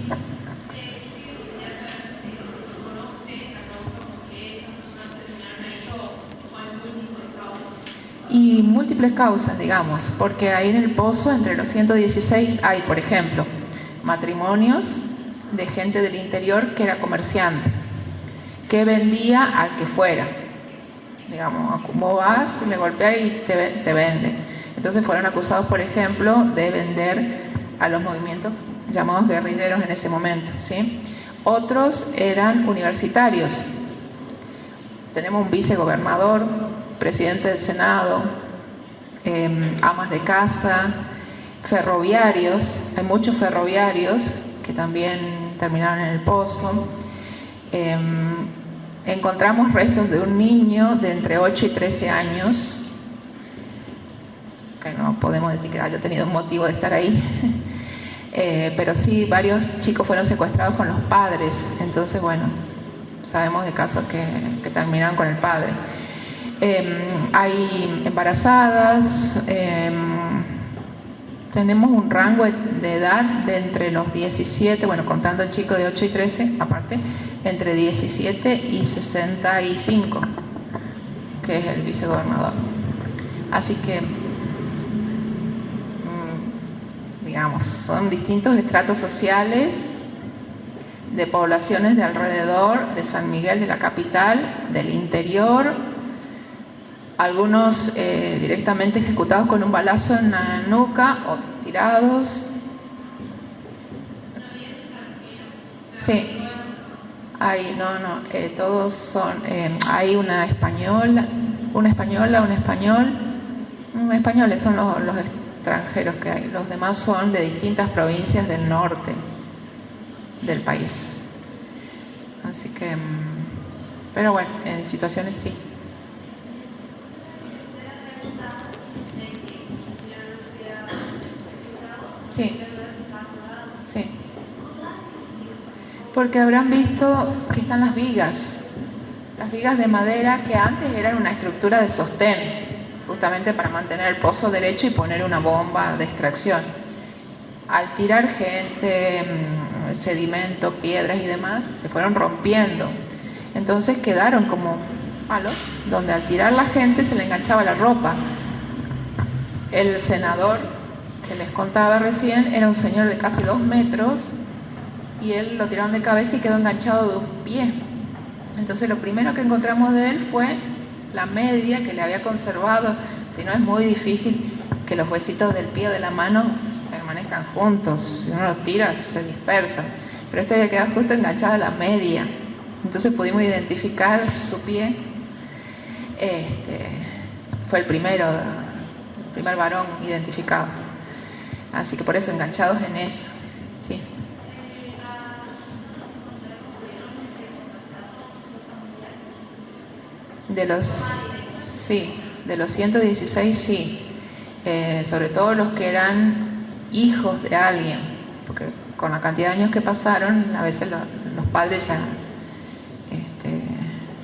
[SPEAKER 1] Y múltiples causas, digamos, porque ahí en el pozo, entre los 116, hay, por ejemplo, matrimonios de gente del interior que era comerciante, que vendía al que fuera. Digamos, como vas, le golpea y te vende. Entonces fueron acusados, por ejemplo, de vender a los movimientos llamados guerrilleros en ese momento, ¿sí? Otros eran universitarios. Tenemos un vicegobernador, presidente del Senado, amas de casa, ferroviarios. Hay muchos ferroviarios que también terminaron en el pozo. Encontramos restos de un niño de entre 8 y 13 años, que no podemos decir que haya tenido un motivo de estar ahí, pero sí, varios chicos fueron secuestrados con los padres. Entonces, bueno, sabemos de casos que terminaron con el padre. Hay embarazadas, tenemos un rango de edad de entre los 17, bueno, contando el chico de 8 y 13, aparte, entre 17 y 65, que es el vicegobernador. Así que, digamos, son distintos estratos sociales de poblaciones de alrededor de San Miguel, de la capital, del interior. Algunos directamente ejecutados con un balazo en la nuca, otros tirados. Sí, hay, todos son, hay una española, un español, españoles son los extranjeros que hay, los demás son de distintas provincias del norte del país. Así que, pero bueno, en situaciones sí. Sí, sí. Porque habrán visto que están las vigas de madera que antes eran una estructura de sostén, justamente para mantener el pozo derecho y poner una bomba de extracción. Al tirar gente, sedimento, piedras y demás, se fueron rompiendo. Entonces quedaron como palos, donde al tirar la gente se le enganchaba la ropa. El senador que les contaba recién era un señor de casi 2 metros y él lo tiraron de cabeza y quedó enganchado de un pie. Entonces lo primero que encontramos de él fue la media que le había conservado. Si no, es muy difícil que los huesitos del pie o de la mano permanezcan juntos. Si uno los tira se dispersan, pero este había quedado justo enganchado a la media. Entonces pudimos identificar su pie. Fue el primer varón identificado. Así que por eso enganchados en eso. Sí. De los 116 sí. Sobre todo los que eran hijos de alguien, porque con la cantidad de años que pasaron, a veces los padres ya,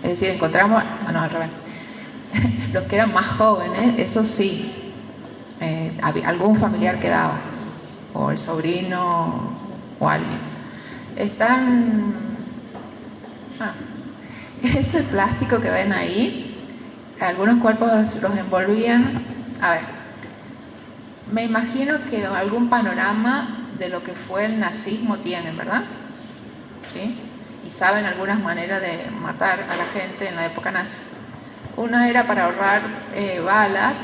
[SPEAKER 1] es decir, encontramos, al revés, los que eran más jóvenes, eso sí, algún familiar quedaba, o el sobrino, o alguien. Ese plástico que ven ahí, algunos cuerpos los envolvían. A ver, me imagino que algún panorama de lo que fue el nazismo tienen, ¿verdad? ¿sí? Y saben algunas maneras de matar a la gente en la época nazi. Una era para ahorrar balas,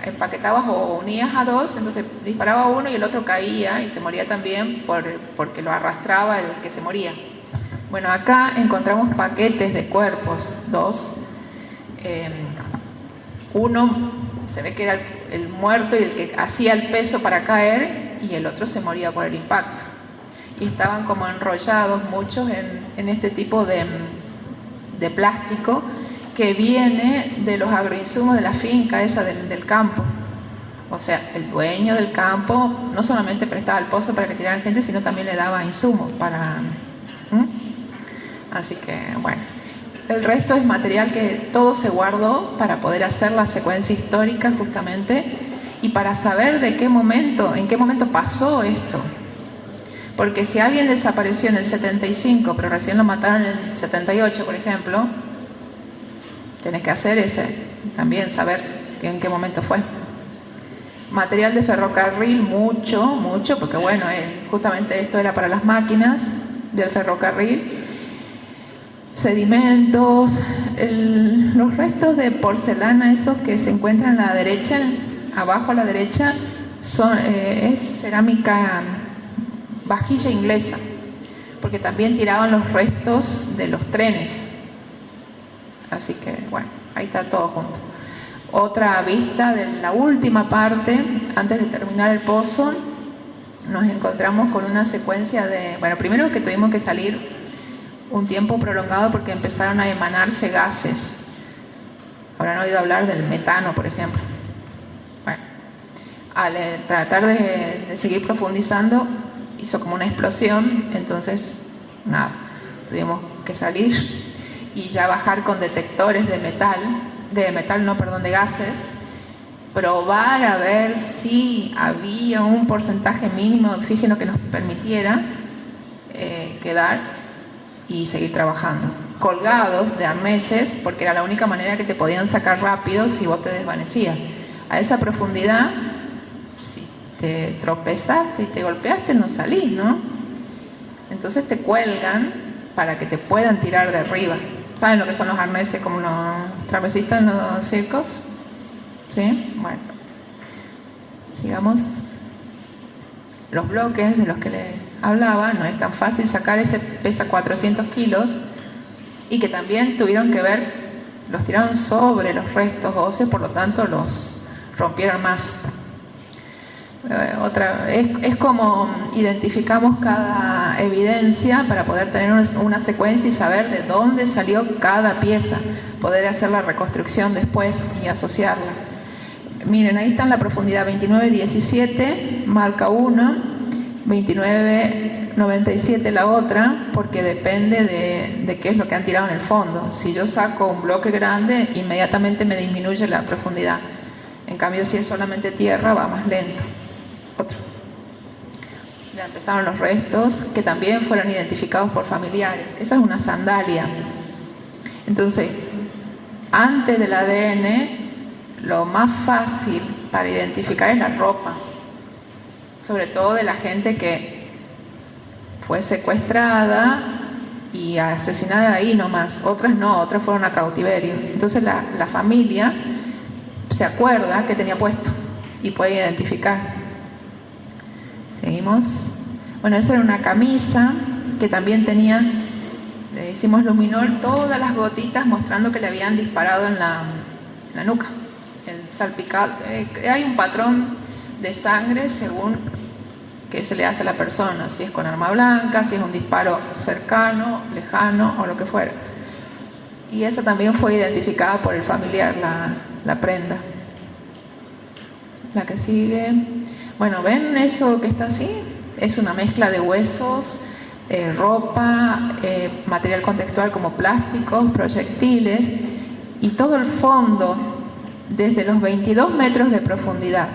[SPEAKER 1] empaquetabas o unías a dos, entonces disparaba uno y el otro caía y se moría también porque lo arrastraba el que se moría. Bueno, acá encontramos paquetes de cuerpos, dos. Uno se ve que era el muerto y el que hacía el peso para caer, y el otro se moría por el impacto. Y estaban como enrollados muchos en este tipo de plástico que viene de los agroinsumos de la finca esa del campo. O sea, el dueño del campo no solamente prestaba el pozo para que tiraran gente, sino también le daba insumos para... Así que, bueno, el resto es material que todo se guardó para poder hacer la secuencia histórica justamente y para saber en qué momento pasó esto. Porque si alguien desapareció en el 75, pero recién lo mataron en el 78, por ejemplo, tenés que hacer también saber en qué momento fue. Material de ferrocarril, mucho, porque bueno, justamente esto era para las máquinas del ferrocarril. Sedimentos, los restos de porcelana, esos que se encuentran a la derecha, abajo a la derecha, es cerámica, vajilla inglesa, porque también tiraban los restos de los trenes. Así que, bueno, ahí está todo junto. Otra vista de la última parte, antes de terminar el pozo, nos encontramos con una secuencia de... Bueno, primero que tuvimos que salir un tiempo prolongado porque empezaron a emanarse gases. Habrán oído hablar del metano, por ejemplo. Bueno, al tratar de seguir profundizando, hizo como una explosión, entonces, nada, tuvimos que salir y ya bajar con detectores de gases, probar a ver si había un porcentaje mínimo de oxígeno que nos permitiera quedar y seguir trabajando. Colgados de arneses, porque era la única manera que te podían sacar rápido si vos te desvanecías. A esa profundidad, si te tropezaste y te golpeaste, no salís, ¿no? Entonces te cuelgan para que te puedan tirar de arriba. ¿Saben lo que son los arneses como los trapecistas en los circos? ¿Sí? Bueno, sigamos. Los bloques de los que le hablaba, no es tan fácil sacar, ese pesa 400 kilos y que también tuvieron que ver, los tiraron sobre los restos óseos, por lo tanto los rompieron más. Es como identificamos cada evidencia para poder tener una secuencia y saber de dónde salió cada pieza, poder hacer la reconstrucción después y asociarla. Miren, ahí está en la profundidad 29,17, marca 1, 29,97 la otra, porque depende de qué es lo que han tirado en el fondo. Si yo saco un bloque grande, inmediatamente me disminuye la profundidad. En cambio, si es solamente tierra, va más lento. Otro. Ya empezaron los restos, que también fueron identificados por familiares. Esa es una sandalia. Entonces, antes del ADN, lo más fácil para identificar es la ropa, sobre todo de la gente que fue secuestrada y asesinada ahí nomás. Otras no, otras fueron a cautiverio. Entonces la familia se acuerda que tenía puesto y puede identificar. Seguimos. Bueno, esa era una camisa que también tenía, le hicimos luminol, todas las gotitas mostrando que le habían disparado en la nuca. El salpicado, hay un patrón de sangre según que se le hace a la persona, si es con arma blanca, si es un disparo cercano, lejano o lo que fuera. Y esa también fue identificada por el familiar, la prenda. La que sigue, bueno, ¿ven eso que está así? Es una mezcla de huesos, ropa, material contextual como plásticos, proyectiles, y todo el fondo, desde los 22 metros de profundidad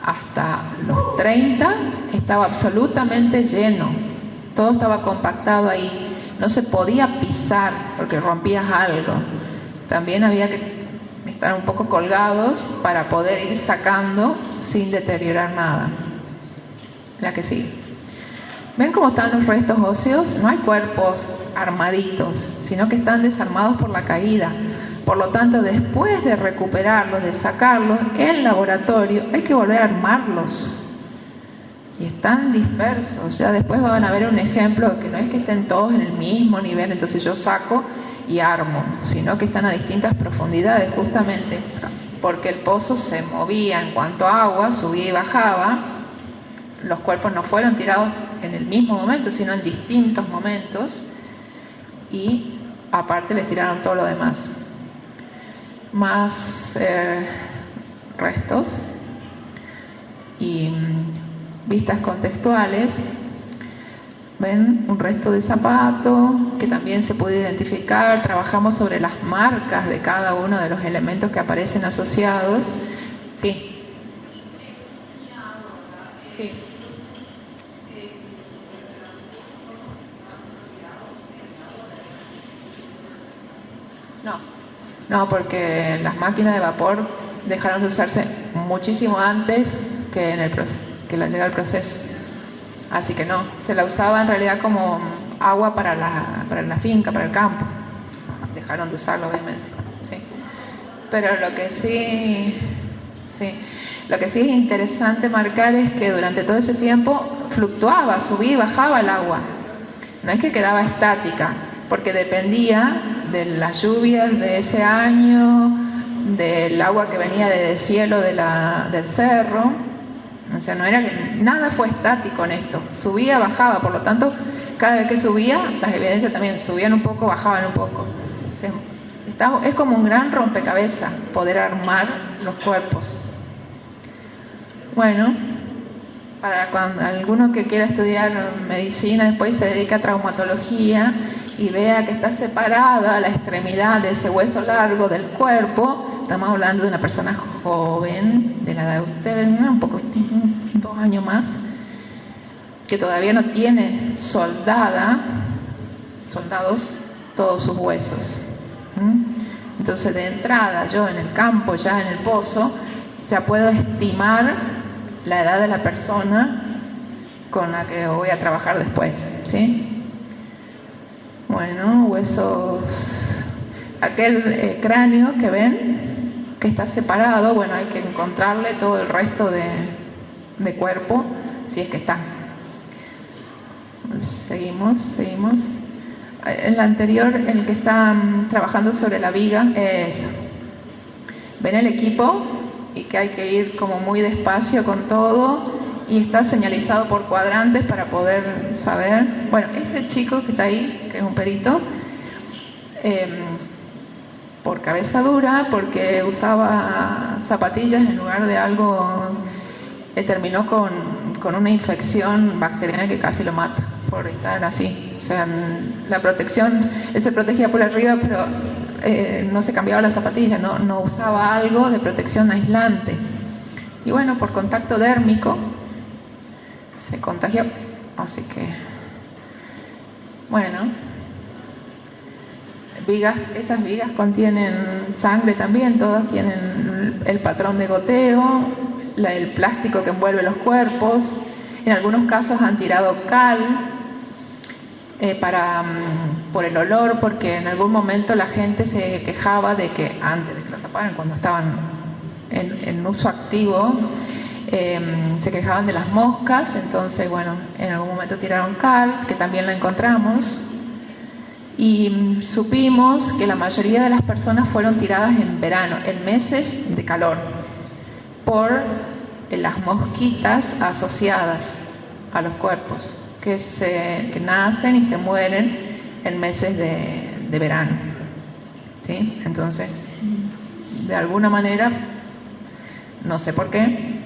[SPEAKER 1] hasta los 30, estaba absolutamente lleno. Todo estaba compactado ahí. No se podía pisar porque rompías algo. También había que estar un poco colgados para poder ir sacando sin deteriorar nada. La que sigue. ¿Ven cómo están los restos óseos? No hay cuerpos armaditos, sino que están desarmados por la caída. Por lo tanto, después de recuperarlos, de sacarlos, en laboratorio hay que volver a armarlos. Y están dispersos. Ya después van a ver un ejemplo que no es que estén todos en el mismo nivel, entonces yo saco y armo, sino que están a distintas profundidades, justamente porque el pozo se movía en cuanto a agua, subía y bajaba. Los cuerpos no fueron tirados en el mismo momento, sino en distintos momentos, y aparte les tiraron todo lo demás. Más restos y vistas contextuales. Ven un resto de zapato que también se puede identificar. Trabajamos sobre las marcas de cada uno de los elementos que aparecen asociados. Sí. Sí. No, porque las máquinas de vapor dejaron de usarse muchísimo antes que que la llegada del proceso. Así que no, se la usaba en realidad como agua para la finca, para el campo. Dejaron de usarlo, obviamente. Sí. Pero lo que sí es interesante marcar es que durante todo ese tiempo fluctuaba, subía y bajaba el agua. No es que quedaba estática, porque dependía de las lluvias de ese año, del agua que venía del cielo del cerro. O sea, no era que nada fue estático en esto, subía, bajaba, por lo tanto, cada vez que subía, las evidencias también subían un poco, bajaban un poco. O sea, es como un gran rompecabezas poder armar los cuerpos. Bueno, para cuando alguno que quiera estudiar medicina después se dedica a traumatología y vea que está separada la extremidad de ese hueso largo del cuerpo, estamos hablando de una persona joven, de la edad de ustedes, un poco, 2 años más, que todavía no tiene soldados todos sus huesos. Entonces, de entrada, yo en el campo, ya en el pozo, ya puedo estimar la edad de la persona con la que voy a trabajar después, ¿sí? Bueno, huesos, aquel cráneo que ven, que está separado, bueno, hay que encontrarle todo el resto de cuerpo, si es que está. Seguimos. El anterior, el que está trabajando sobre la viga, es, ven el equipo y que hay que ir como muy despacio con todo, y está señalizado por cuadrantes para poder saber. Bueno, ese chico que está ahí, que es un perito, por cabeza dura, porque usaba zapatillas en lugar de algo, terminó con una infección bacteriana que casi lo mata por estar así. O sea, la protección, él se protegía por arriba, pero no se cambiaba la zapatilla, no usaba algo de protección aislante. Y bueno, por contacto dérmico se contagió. Así que, bueno, esas vigas contienen sangre también, todas tienen el patrón de goteo, el plástico que envuelve los cuerpos. En algunos casos han tirado cal por el olor, porque en algún momento la gente se quejaba de que antes de que lo taparan, cuando estaban en uso activo, se quejaban de las moscas. Entonces, bueno, en algún momento tiraron cal, que también la encontramos, y supimos que la mayoría de las personas fueron tiradas en verano, en meses de calor, por las mosquitas asociadas a los cuerpos, que nacen y se mueren en meses de verano, ¿sí? Entonces, de alguna manera, no sé por qué,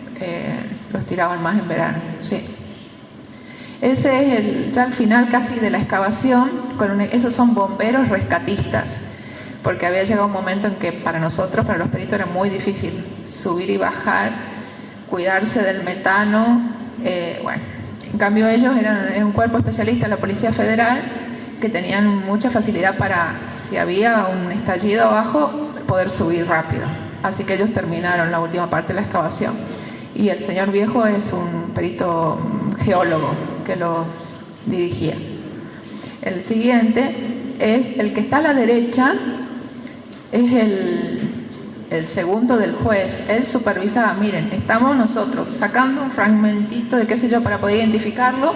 [SPEAKER 1] los tiraban más en verano, ¿sí? Ese es ya el final casi de la excavación. Esos son bomberos rescatistas, porque había llegado un momento en que para nosotros, para los peritos, era muy difícil subir y bajar, cuidarse del metano. Bueno, en cambio ellos eran un cuerpo especialista de la Policía Federal, que tenían mucha facilidad para, si había un estallido abajo, poder subir rápido. Así que ellos terminaron la última parte de la excavación. Y el señor viejo es un perito geólogo, que los dirigía. El siguiente es el que está a la derecha, es el segundo del juez. Él supervisaba, miren, estamos nosotros sacando un fragmentito de qué sé yo para poder identificarlo,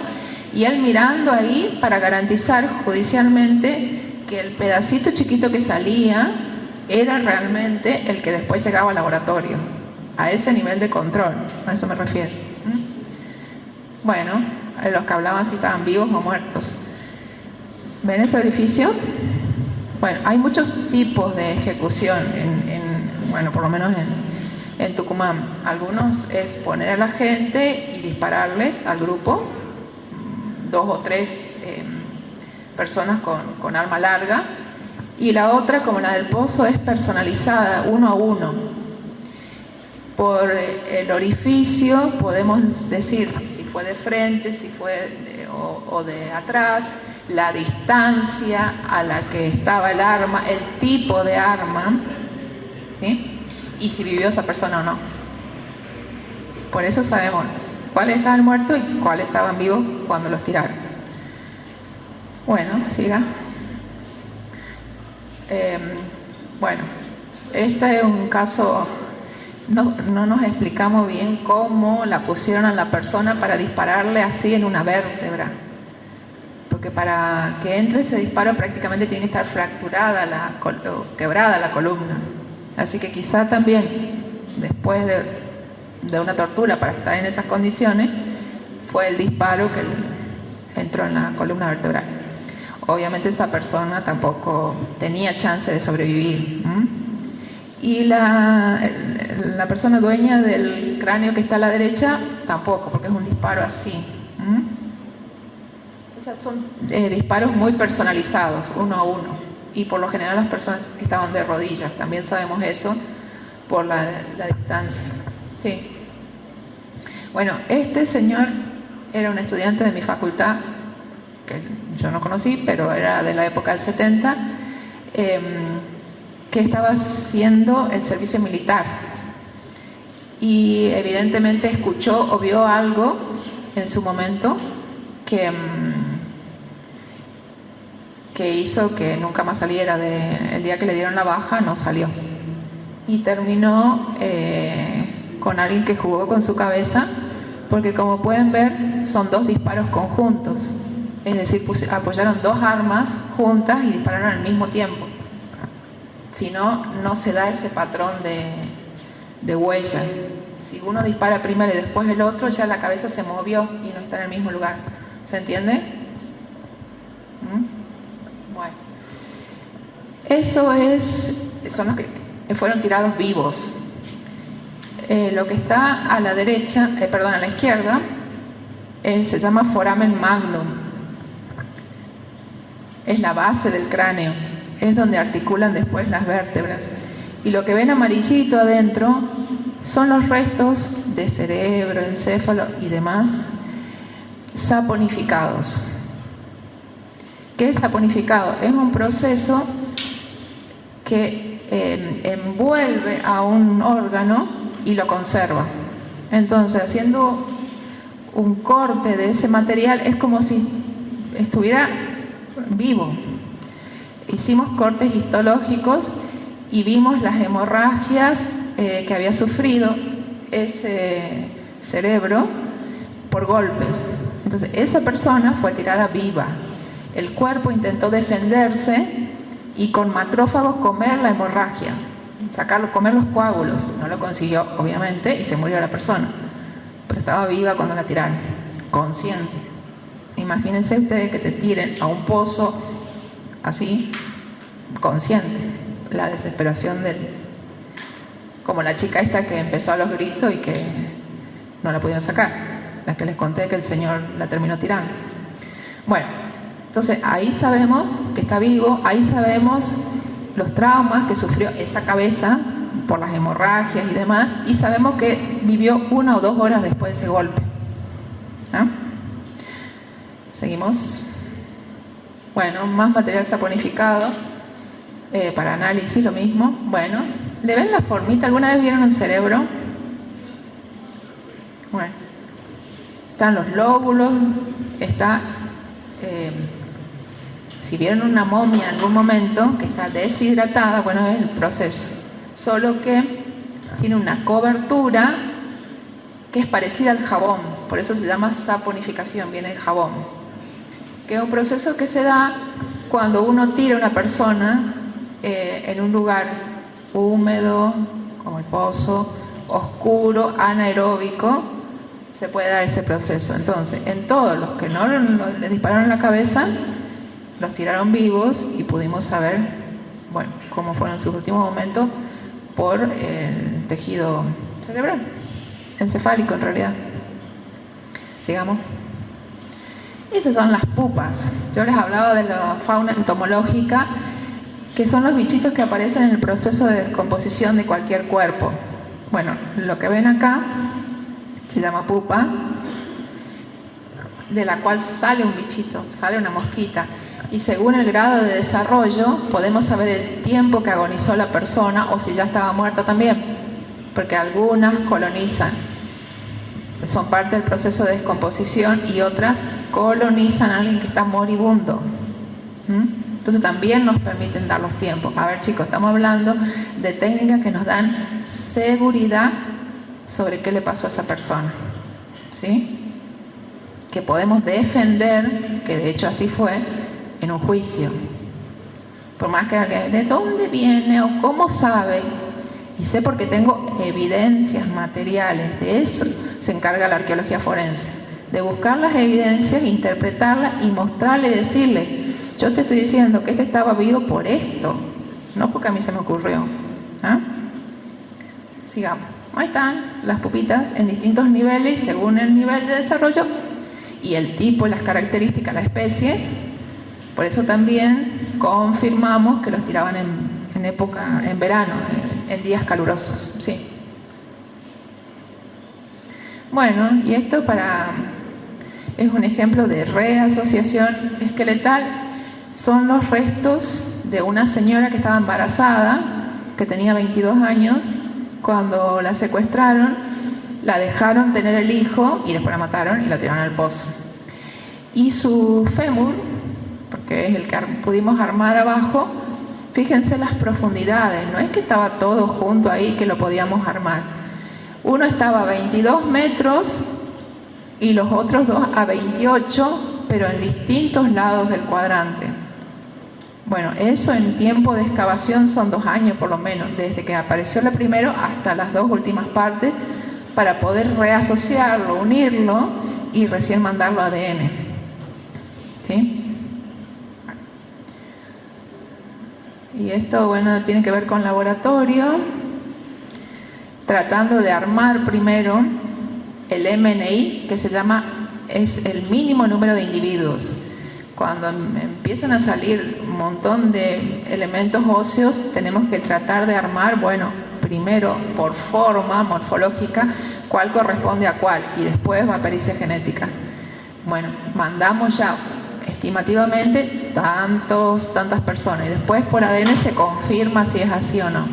[SPEAKER 1] y él mirando ahí para garantizar judicialmente que el pedacito chiquito que salía era realmente el que después llegaba al laboratorio. A ese nivel de control, a eso me refiero. Bueno, los que hablaban si estaban vivos o muertos. ¿Ven ese orificio? Bueno, hay muchos tipos de ejecución, bueno, por lo menos en Tucumán. Algunos es poner a la gente y dispararles al grupo, 2 o 3 personas con arma larga, y la otra, como la del Pozo, es personalizada, 1 a 1. Por el orificio podemos decir si fue de frente, si fue o de atrás, la distancia a la que estaba el arma, el tipo de arma, ¿sí? Y si vivió esa persona o no. Por eso sabemos cuáles estaban muertos y cuáles estaban vivos cuando los tiraron. Bueno, siga. Bueno, este es un caso, no nos explicamos bien cómo la pusieron a la persona para dispararle así en una vértebra, porque para que entre ese disparo prácticamente tiene que estar fracturada o quebrada la columna. Así que quizá también después de una tortura para estar en esas condiciones fue el disparo que entró en la columna vertebral. Obviamente esa persona tampoco tenía chance de sobrevivir. Y la persona dueña del cráneo que está a la derecha tampoco, porque es un disparo así. Esos son disparos muy personalizados, 1 a 1. Y por lo general las personas estaban de rodillas. También sabemos eso por la distancia. Sí. Bueno, este señor era un estudiante de mi facultad, que yo no conocí, pero era de la época del 70, que estaba haciendo el servicio militar. Y evidentemente escuchó o vio algo en su momento que hizo que nunca más saliera. El día que le dieron la baja no salió. Y terminó con alguien que jugó con su cabeza, porque como pueden ver son 2 disparos conjuntos. Es decir, apoyaron 2 armas juntas y dispararon al mismo tiempo. Si no, no se da ese patrón de huella. Si uno dispara primero y después el otro, ya la cabeza se movió y no está en el mismo lugar. ¿Se entiende? Bueno. Son los que fueron tirados vivos. Lo que está a la derecha, a la izquierda, se llama foramen magnum. Es la base del cráneo, es donde articulan después las vértebras. Y lo que ven amarillito adentro son los restos de cerebro, encéfalo y demás saponificados. ¿Qué es saponificado? Es un proceso que envuelve a un órgano y lo conserva. Entonces, haciendo un corte de ese material es como si estuviera vivo. Hicimos cortes histológicos y vimos las hemorragias que había sufrido ese cerebro por golpes. Entonces esa persona fue tirada viva. El cuerpo intentó defenderse y con macrófagos comer la hemorragia, comer los coágulos. No lo consiguió, obviamente, y se murió la persona, pero estaba viva cuando la tiraron, consciente. Imagínense ustedes que te tiren a un pozo así, consciente. La desesperación como la chica esta que empezó a los gritos y que no la pudieron sacar, la que les conté que el Señor la terminó tirando. Bueno, entonces ahí sabemos que está vivo, ahí sabemos los traumas que sufrió esa cabeza por las hemorragias y demás, y sabemos que vivió 1 o 2 horas después de ese golpe. ¿Ah? Seguimos. Bueno, más material saponificado para análisis, lo mismo. Bueno, ¿le ven la formita? ¿Alguna vez vieron un cerebro? Bueno, están los lóbulos, está si vieron una momia en algún momento que está deshidratada, bueno, es el proceso. Solo que tiene una cobertura que es parecida al jabón, por eso se llama saponificación, viene del jabón, que es un proceso que se da cuando uno tira a una persona en un lugar húmedo, como el pozo, oscuro, anaeróbico, se puede dar ese proceso. Entonces, en todos los que no le dispararon en la cabeza, los tiraron vivos y pudimos saber, bueno, cómo fueron sus últimos momentos por el tejido cerebral, encefálico en realidad. Sigamos. Esas son las pupas. Yo les hablaba de la fauna entomológica, que son los bichitos que aparecen en el proceso de descomposición de cualquier cuerpo. Bueno, lo que ven acá se llama pupa, de la cual sale un bichito, sale una mosquita. Y según el grado de desarrollo podemos saber el tiempo que agonizó la persona o si ya estaba muerta también, porque algunas colonizan, son parte del proceso de descomposición, y otras colonizan a alguien que está moribundo. Entonces también nos permiten dar los tiempos. A ver, chicos, estamos hablando de técnicas que nos dan seguridad sobre qué le pasó a esa persona, ¿sí? Que podemos defender, que de hecho así fue, en un juicio. Por más que alguien, ¿de dónde viene o cómo sabe? Y sé porque tengo evidencias materiales. De eso se encarga la arqueología forense, de buscar las evidencias, interpretarlas y mostrarle, decirle: yo te estoy diciendo que este estaba vivo por esto, no porque a mí se me ocurrió. Sigamos. Ahí están las pupitas en distintos niveles según el nivel de desarrollo y el tipo y las características de la especie. Por eso también confirmamos que los tiraban en época, en verano, en días calurosos. Sí. Bueno, y esto es un ejemplo de reasociación esqueletal. Son los restos de una señora que estaba embarazada, que tenía 22 años, cuando la secuestraron, la dejaron tener el hijo y después la mataron y la tiraron al pozo. Y su fémur, porque es el que pudimos armar abajo, fíjense las profundidades, no es que estaba todo junto ahí que lo podíamos armar. Uno estaba a 22 metros y los otros dos a 28, pero en distintos lados del cuadrante. Bueno, eso en tiempo de excavación son 2 años por lo menos, desde que apareció el primero hasta las 2 últimas partes, para poder reasociarlo, unirlo y recién mandarlo a ADN. ¿Sí? Y esto, bueno, tiene que ver con laboratorio, tratando de armar primero el MNI, que es el mínimo número de individuos. Cuando empiezan a salir un montón de elementos óseos, tenemos que tratar de armar, bueno, primero por forma morfológica, cuál corresponde a cuál, y después va a pericia genética. Bueno, mandamos ya estimativamente tantas personas, y después por ADN se confirma si es así o no.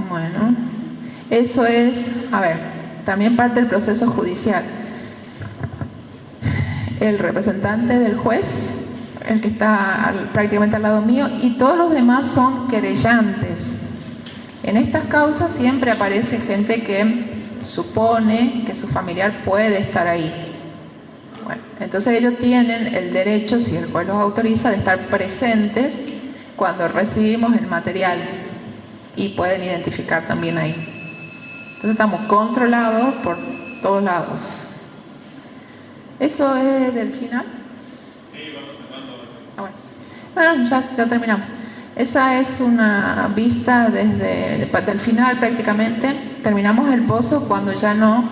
[SPEAKER 1] Bueno, eso es, también parte del proceso judicial. El representante del juez, el que está prácticamente al lado mío, y todos los demás son querellantes. En estas causas siempre aparece gente que supone que su familiar puede estar ahí. Bueno, entonces ellos tienen el derecho, si el juez los autoriza, de estar presentes cuando recibimos el material y pueden identificar también ahí. Entonces estamos controlados por todos lados. ¿Eso es del final?
[SPEAKER 2] Sí, vamos cerrando.
[SPEAKER 1] Bueno, ya terminamos. Esa es una vista desde el final prácticamente. Terminamos el pozo cuando ya no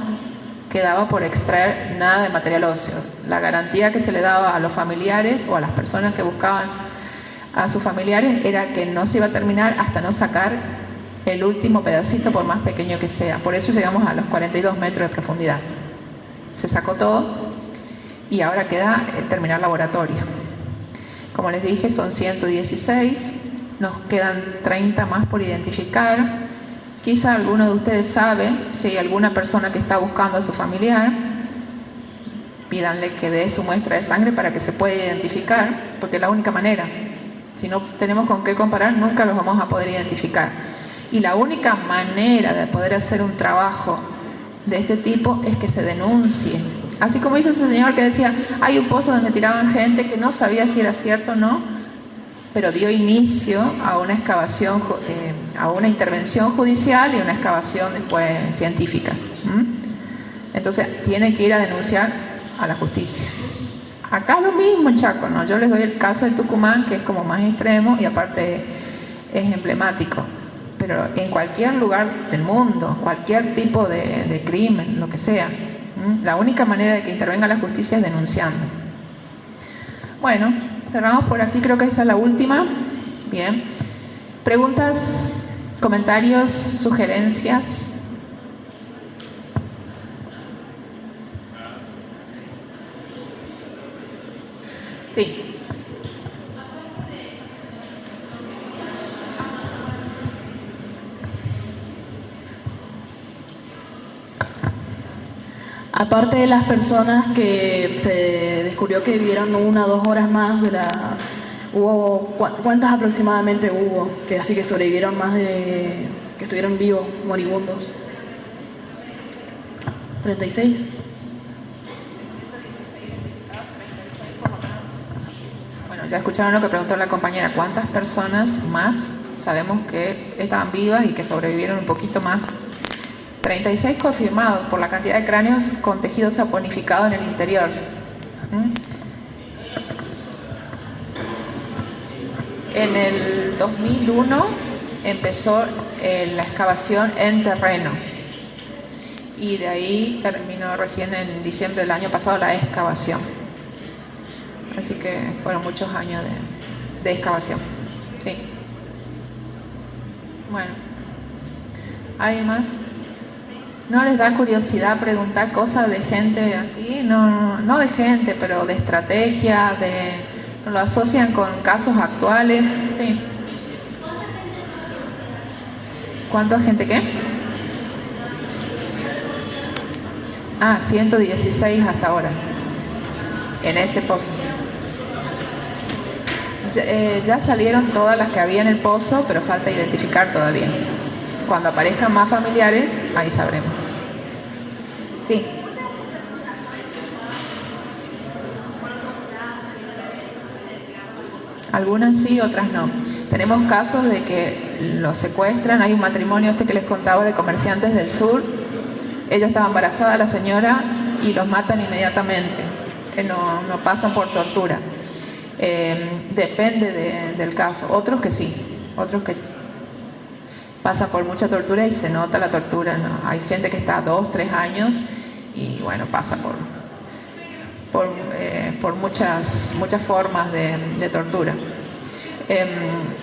[SPEAKER 1] quedaba por extraer nada de material óseo. La garantía que se le daba a los familiares o a las personas que buscaban a sus familiares era que no se iba a terminar hasta no sacar el último pedacito, por más pequeño que sea. Por eso llegamos a los 42 metros de profundidad. Se sacó todo y ahora queda terminar laboratorio. Como les dije, son 116, nos quedan 30 más por identificar. Quizá alguno de ustedes sabe si hay alguna persona que está buscando a su familiar. pídanle que dé su muestra de sangre para que se pueda identificar, porque es la única manera. Si no tenemos con qué comparar, nunca los vamos a poder identificar. Y la única manera de poder hacer un trabajo de este tipo es que se denuncie. Así como hizo ese señor que decía, hay un pozo donde tiraban gente que no sabía si era cierto o no, pero dio inicio a una excavación, a una intervención judicial y una excavación después científica. Entonces tiene que ir a denunciar a la justicia. Acá lo mismo en Chaco, ¿no? Yo les doy el caso de Tucumán, que es como más extremo y aparte es emblemático. Pero en cualquier lugar del mundo, cualquier tipo de crimen, lo que sea, la única manera de que intervenga la justicia es denunciando. Bueno, cerramos por aquí, creo que esa es la última. Bien. ¿Preguntas, comentarios, sugerencias? Sí.
[SPEAKER 3] Aparte de las personas que se descubrió que vivieron 1 o 2 horas más de la... ¿Cuántas aproximadamente hubo? Que así que sobrevivieron más de... que estuvieron vivos, moribundos. 36.
[SPEAKER 1] Bueno, ya escucharon lo que preguntó la compañera. ¿Cuántas personas más sabemos que estaban vivas y que sobrevivieron un poquito más? 36 confirmados por la cantidad de cráneos con tejido saponificado en el interior. En el 2001 empezó la excavación en terreno y de ahí terminó recién en diciembre del año pasado la excavación. Así que fueron muchos años de excavación. Sí. Bueno, ¿alguien más? ¿No les da curiosidad preguntar cosas de gente así? No de gente, pero de estrategia, lo asocian con casos actuales. Sí. ¿Cuánta gente qué? 116 hasta ahora, en ese pozo. Ya salieron todas las que había en el pozo, pero falta identificar todavía. Cuando aparezcan más familiares, ahí sabremos. Sí. Algunas sí, otras no. Tenemos casos de que los secuestran. Hay un matrimonio que les contaba de comerciantes del sur. Ella estaba embarazada, la señora, y los matan inmediatamente. No pasan por tortura. Depende del caso. Otros que sí. Otros que pasa por mucha tortura y se nota la tortura, ¿no? Hay gente que está 2, 3 años y bueno, pasa por muchas formas de tortura.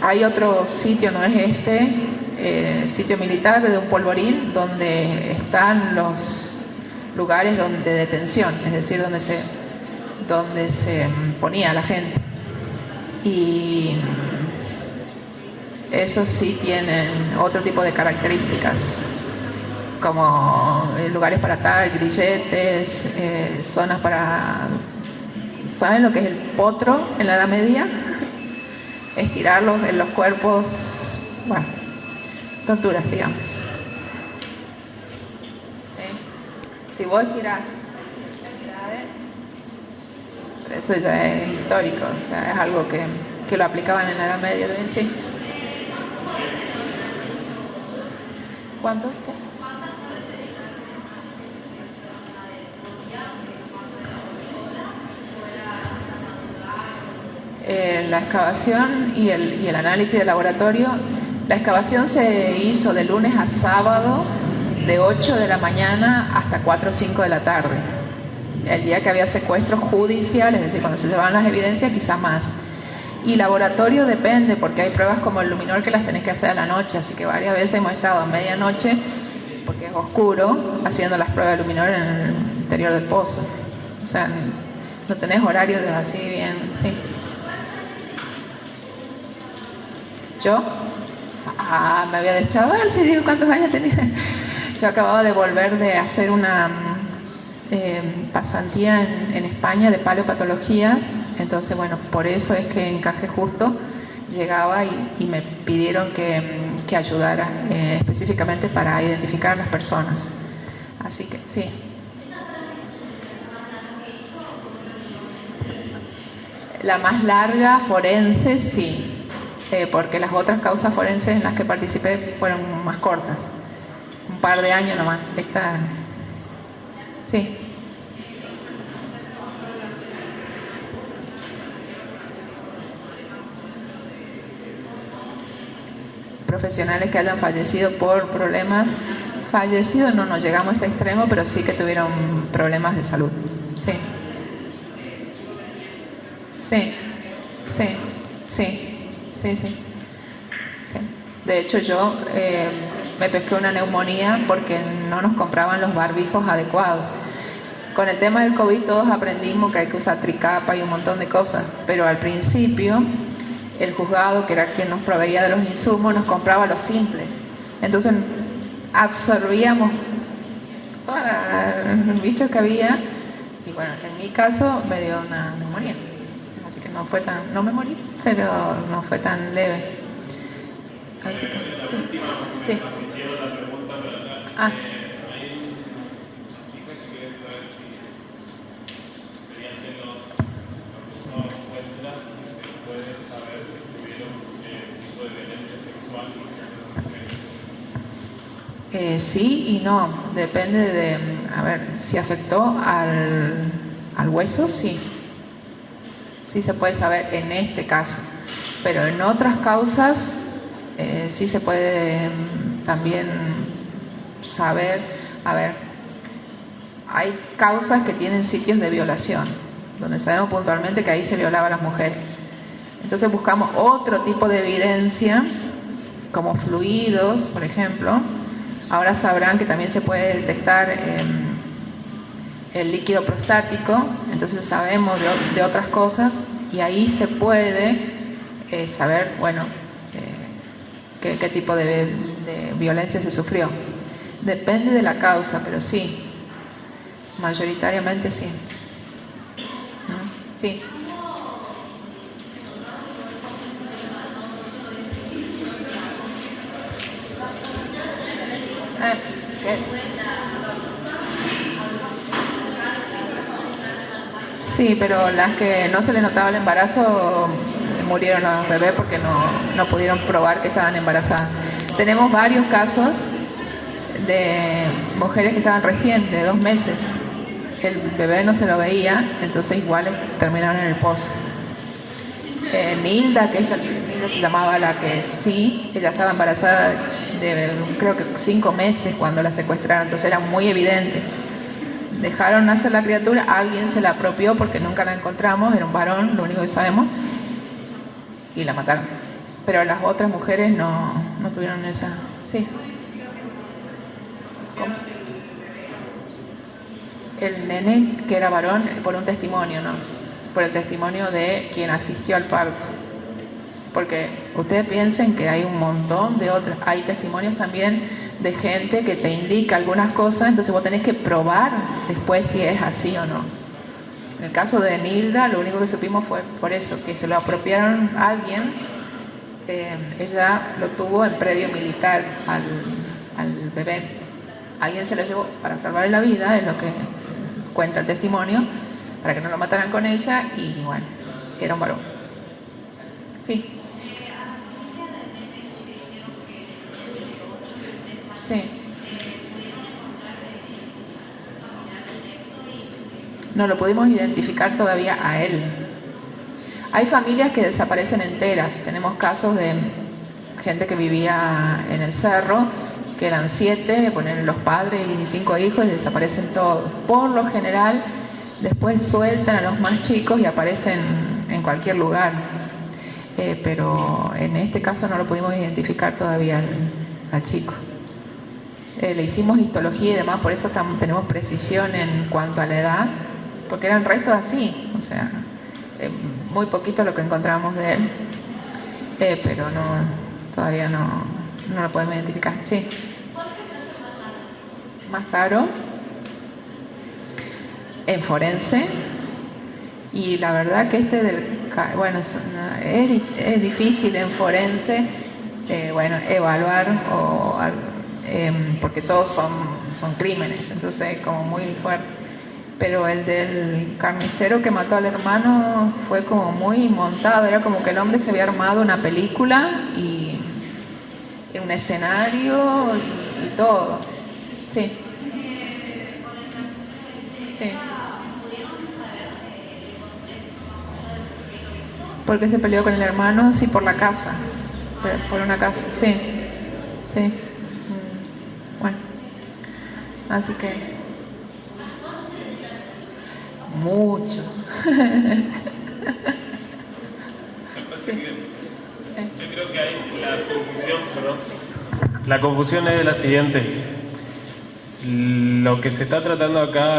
[SPEAKER 1] Hay otro sitio, no es sitio militar de un polvorín, donde están los lugares de detención, es decir, donde se ponía la gente. Y esos sí tienen otro tipo de características, como lugares para atar, grilletes, zonas para... ¿Saben lo que es el potro en la Edad Media? Estirarlos en los cuerpos, bueno, torturas, digamos. ¿Sí? Si vos estirás extremidades, pero eso ya es histórico, o sea, es algo que lo aplicaban en la Edad Media también, sí. ¿Cuántos? ¿Qué? La excavación y el análisis de laboratorio. La excavación se hizo de lunes a sábado, de 8 de la mañana hasta 4 o 5 de la tarde. El día que había secuestros judiciales, es decir, cuando se llevaban las evidencias, quizá más. Y laboratorio depende, porque hay pruebas como el luminol que las tenés que hacer a la noche, así que varias veces hemos estado a medianoche, porque es oscuro, haciendo las pruebas de luminol en el interior del pozo. O sea, no tenés horarios así bien, sí. ¿Yo? Me había echado a ver si digo cuántos años tenía. Yo acababa de volver de hacer una pasantía en España de paleopatologías, entonces bueno, por eso es que encajé justo, llegaba y me pidieron que ayudara específicamente para identificar a las personas. Así que sí. La más larga, forense, sí, porque las otras causas forenses en las que participé fueron más cortas, un par de años nomás. Esta, sí. Profesionales que hayan fallecido por problemas, fallecidos no llegamos a ese extremo, pero sí que tuvieron problemas de salud, sí. Sí, sí, sí, sí, sí. De hecho, yo me pesqué una neumonía porque no nos compraban los barbijos adecuados. Con el tema del COVID todos aprendimos que hay que usar tricapa y un montón de cosas, pero al principio el juzgado, que era quien nos proveía de los insumos, nos compraba los simples. Entonces absorbíamos todos los bichos que había y bueno, en mi caso me dio una neumonía. No fue tan, no me morí, pero no fue tan leve. Así que, sí. Sí. Ah.
[SPEAKER 2] Hay chicas que quieren saber si mediante los encuentras, si se puede saber si tuvieron tipo de violencia sexual por mujeres.
[SPEAKER 1] Sí y no, depende de, a ver, si afectó al hueso, sí. Sí se puede saber en este caso, pero en otras causas sí se puede también saber. A ver, hay causas que tienen sitios de violación, donde sabemos puntualmente que ahí se violaba a las mujeres. Entonces buscamos otro tipo de evidencia, como fluidos, por ejemplo. Ahora sabrán que también se puede detectar el líquido prostático, entonces sabemos de otras cosas y ahí se puede saber, bueno, qué tipo de violencia se sufrió. Depende de la causa, pero sí, mayoritariamente sí. ¿No? Sí. ¿Qué? Sí, pero las que no se les notaba el embarazo murieron los bebés porque no pudieron probar que estaban embarazadas. Tenemos varios casos de mujeres que estaban recién, de 2 meses. El bebé no se lo veía, entonces igual terminaron en el pozo. Nilda, Nilda se llamaba la que sí, ella estaba embarazada de creo que 5 meses cuando la secuestraron, entonces era muy evidente. Dejaron nacer la criatura, alguien se la apropió porque nunca la encontramos, era un varón, lo único que sabemos, y la mataron. Pero las otras mujeres no tuvieron esa... Sí. ¿Cómo? El nene que era varón por un testimonio, ¿no? Por el testimonio de quien asistió al parto. Porque ustedes piensen que hay un montón de otras, hay testimonios también de gente que te indica algunas cosas, entonces vos tenés que probar después si es así o no. En el caso de Nilda, lo único que supimos fue por eso, que se lo apropiaron a alguien, ella lo tuvo en predio militar al bebé. Alguien se lo llevó para salvarle la vida, es lo que cuenta el testimonio, para que no lo mataran con ella, y bueno, era un varón. Sí. Sí. No lo pudimos identificar todavía a él. Hay familias que desaparecen enteras. Tenemos casos de gente que vivía en el cerro, que eran 7, ponen los padres y 5 hijos y desaparecen todos. Por lo general, después sueltan a los más chicos y aparecen en cualquier lugar. Pero en este caso no lo pudimos identificar todavía al chico. Le hicimos histología y demás, por eso tenemos precisión en cuanto a la edad, porque eran restos así, o sea, muy poquito lo que encontramos de él, pero todavía no lo podemos identificar. Sí. Más raro. en forense, y la verdad que bueno, es difícil en forense, bueno, evaluar porque todos son crímenes, entonces es como muy fuerte. Pero el del carnicero que mató al hermano fue como muy montado, era como que el hombre se había armado una película y un escenario y todo. Sí. Sí. ¿Por qué se peleó con el hermano? Sí, por la casa. Por una casa, sí. Sí. Bueno. Así que... mucho.
[SPEAKER 2] Sí. Yo creo que hay la confusión es la siguiente. Lo que se está tratando acá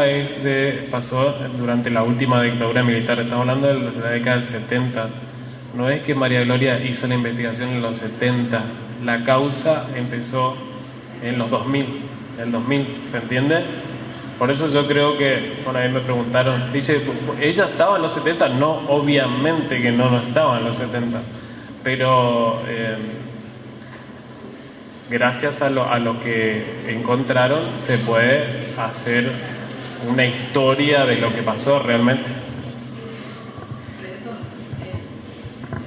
[SPEAKER 2] pasó durante la última dictadura militar. Estamos hablando de la década del 70. No es que María Gloria hizo la investigación en los 70. La causa empezó en los 2000. En el 2000, ¿se entiende? Por eso yo creo que, bueno, a mí me preguntaron, dice, ¿ella estaba en los 70? No, obviamente que no estaba en los 70. Pero gracias a lo que encontraron se puede hacer una historia de lo que pasó realmente.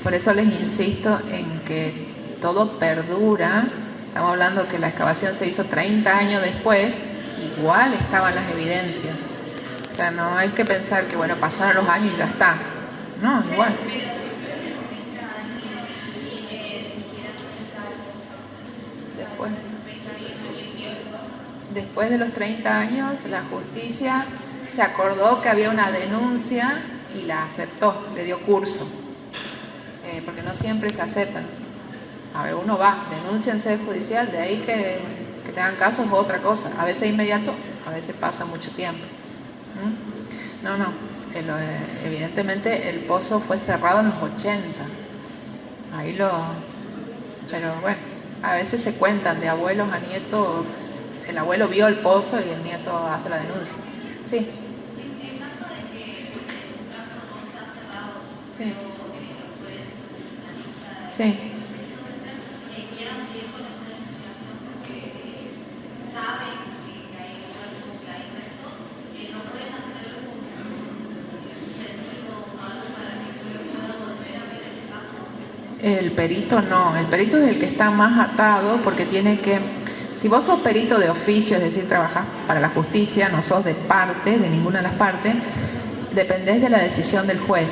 [SPEAKER 1] Por eso les insisto en que todo perdura. Estamos hablando que la excavación se hizo 30 años después, igual estaban las evidencias. O sea, no hay que pensar que, bueno, pasaron los años y ya está. No, igual. Después de los 30 años, la justicia se acordó que había una denuncia y la aceptó, le dio curso. Porque no siempre se aceptan. A ver, uno va, denuncia en sede judicial, de ahí que te hagan caso es otra cosa. A veces inmediato, a veces pasa mucho tiempo. No. Evidentemente el pozo fue cerrado en los 80. Pero bueno, a veces se cuentan de abuelos a nietos. El abuelo vio el pozo y el nieto hace la denuncia. Sí.
[SPEAKER 4] En caso de que un caso no está cerrado,
[SPEAKER 1] sí.
[SPEAKER 4] Pero
[SPEAKER 1] sí.
[SPEAKER 4] quieran seguir con esta investigación porque saben que hay restos, no pueden hacer un pedido o algo para que pueda volver a ver ese caso.
[SPEAKER 1] El perito no, el perito es el que está más atado porque tiene que... Si vos sos perito de oficio, es decir, trabajás para la justicia, no sos de parte, de ninguna de las partes, dependés de la decisión del juez.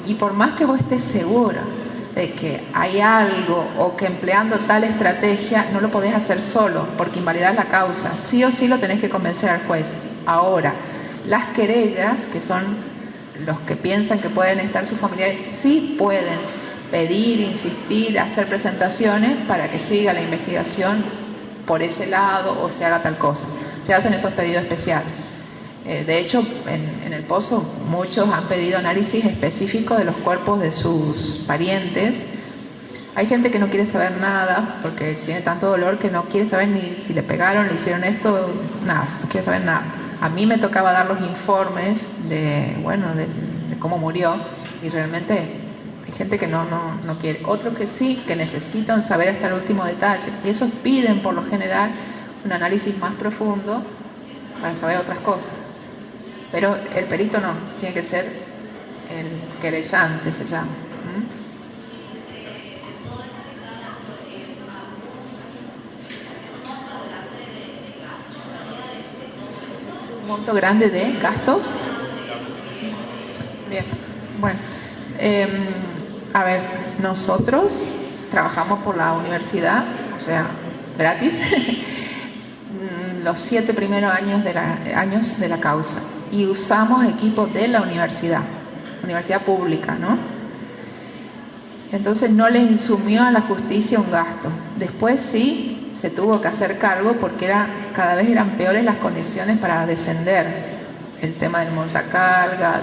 [SPEAKER 1] Y por más que vos estés seguro de que hay algo o que empleando tal estrategia, no lo podés hacer solo porque invalidás la causa. Sí o sí lo tenés que convencer al juez. Ahora, las querellas, que son los que piensan que pueden estar sus familiares, sí pueden pedir, insistir, hacer presentaciones para que siga la investigación por ese lado o se haga tal cosa. Se hacen esos pedidos especiales. De hecho, en el pozo muchos han pedido análisis específicos de los cuerpos de sus parientes. Hay gente que no quiere saber nada porque tiene tanto dolor que no quiere saber ni si le pegaron, le hicieron esto, nada, no quiere saber nada. A mí me tocaba dar los informes de cómo murió y realmente hay gente que no quiere. Otros que sí, que necesitan saber hasta el último detalle. Y esos piden por lo general un análisis más profundo para saber otras cosas. Pero el perito no, tiene que ser el querellante, se llama. ¿Un monto grande de gastos? Bien, bueno. A ver, nosotros trabajamos por la universidad, o sea, gratis, los 7 primeros años de la causa. Y usamos equipos de la universidad pública, ¿no? Entonces no le insumió a la justicia un gasto. Después sí se tuvo que hacer cargo porque cada vez eran peores las condiciones para descender. El tema del montacarga,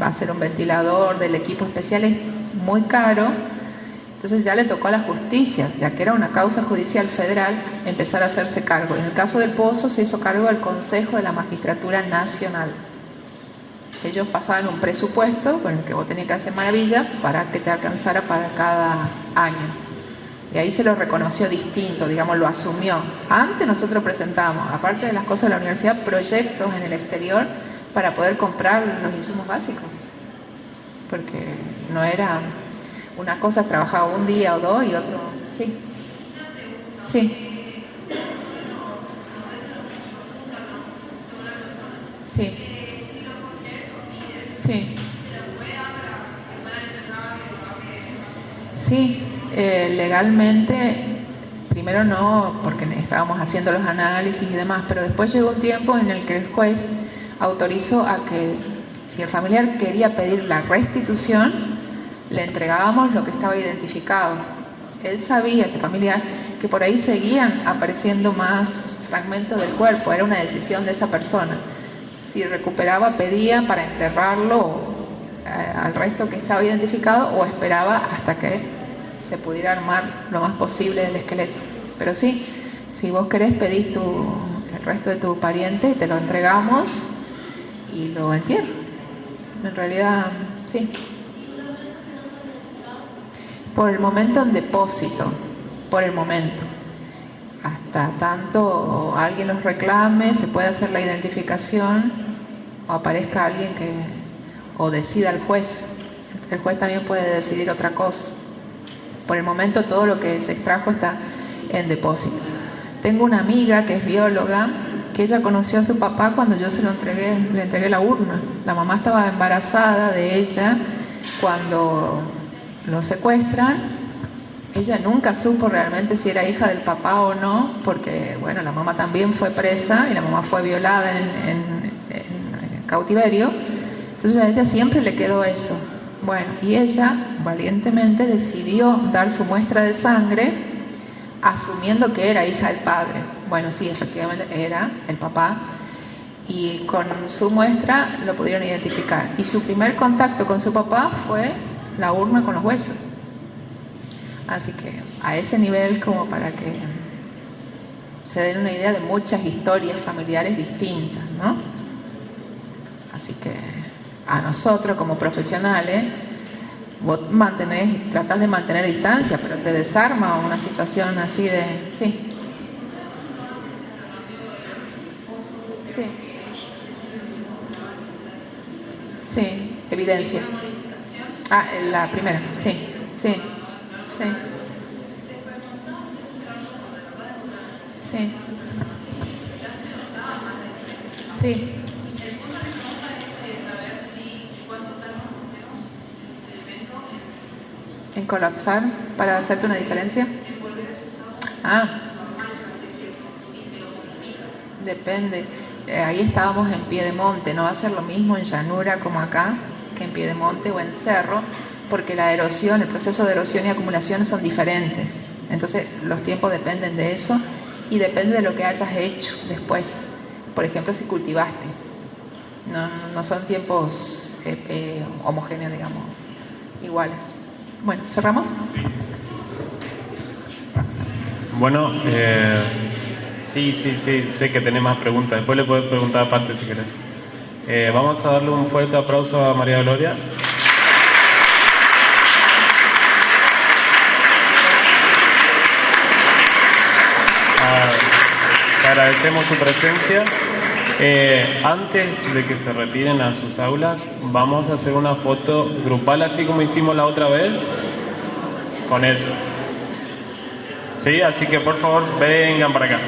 [SPEAKER 1] va a ser un ventilador, del equipo especial es muy caro. Entonces ya le tocó a la justicia, ya que era una causa judicial federal, empezar a hacerse cargo. En el caso del pozo se hizo cargo del Consejo de la Magistratura Nacional. ellos pasaban un presupuesto con el que vos tenías que hacer maravillas para que te alcanzara para cada año. Y ahí se lo reconoció distinto, digamos, lo asumió. Antes nosotros presentábamos, aparte de las cosas de la universidad, proyectos en el exterior para poder comprar los insumos básicos. Porque no era una cosa, trabajaba un día o dos y otro... Sí. Sí. Sí. Sí. Sí, legalmente, primero no, porque estábamos haciendo los análisis y demás, pero después llegó un tiempo en el que el juez autorizó a que si el familiar quería pedir la restitución, le entregábamos lo que estaba identificado. Él sabía, ese familiar, que por ahí seguían apareciendo más fragmentos del cuerpo, era una decisión de esa persona. Si recuperaba, pedía para enterrarlo al resto que estaba identificado o esperaba hasta que se pudiera armar lo más posible del esqueleto. Pero sí, si vos querés pedís el resto de tu pariente y te lo entregamos y lo entierro. En realidad, sí. Por el momento en depósito, por el momento. Hasta tanto alguien los reclame, se puede hacer la identificación o aparezca alguien o decida el juez. El juez también puede decidir otra cosa. Por el momento todo lo que se extrajo está en depósito. Tengo una amiga que es bióloga, que ella conoció a su papá cuando yo le entregué la urna. La mamá estaba embarazada de ella cuando lo secuestran. Ella nunca supo realmente si era hija del papá o no, porque bueno, la mamá también fue presa y la mamá fue violada en cautiverio. Entonces a ella siempre le quedó eso. Bueno, y ella valientemente decidió dar su muestra de sangre asumiendo que era hija del padre. Bueno, sí, efectivamente era el papá, y con su muestra lo pudieron identificar. Y su primer contacto con su papá fue la urna con los huesos. Así que a ese nivel, como para que se den una idea de muchas historias familiares distintas, ¿no? Así que a nosotros como profesionales, vos tratás de mantener distancia, pero te desarma una situación así de... Sí. Sí. Sí, evidencia. Ah, la primera, sí, sí, sí. Sí. Sí. En colapsar para hacerte una diferencia. Ah, depende. Ahí estábamos en Piedemonte, no va a ser lo mismo en llanura como acá que en Piedemonte o en cerro, porque la erosión, el proceso de erosión y acumulación son diferentes. Entonces los tiempos dependen de eso y depende de lo que hayas hecho después. Por ejemplo, si cultivaste, no son tiempos homogéneos, digamos, iguales. Bueno, ¿cerramos?
[SPEAKER 2] Sí. Bueno, sí, sé que tenés más preguntas. Después le podés preguntar aparte si querés. Vamos a darle un fuerte aplauso a María Gloria. Te agradecemos tu presencia. Antes de que se retiren a sus aulas, vamos a hacer una foto grupal así como hicimos la otra vez, con eso. ¿Sí? Así que por favor vengan para acá.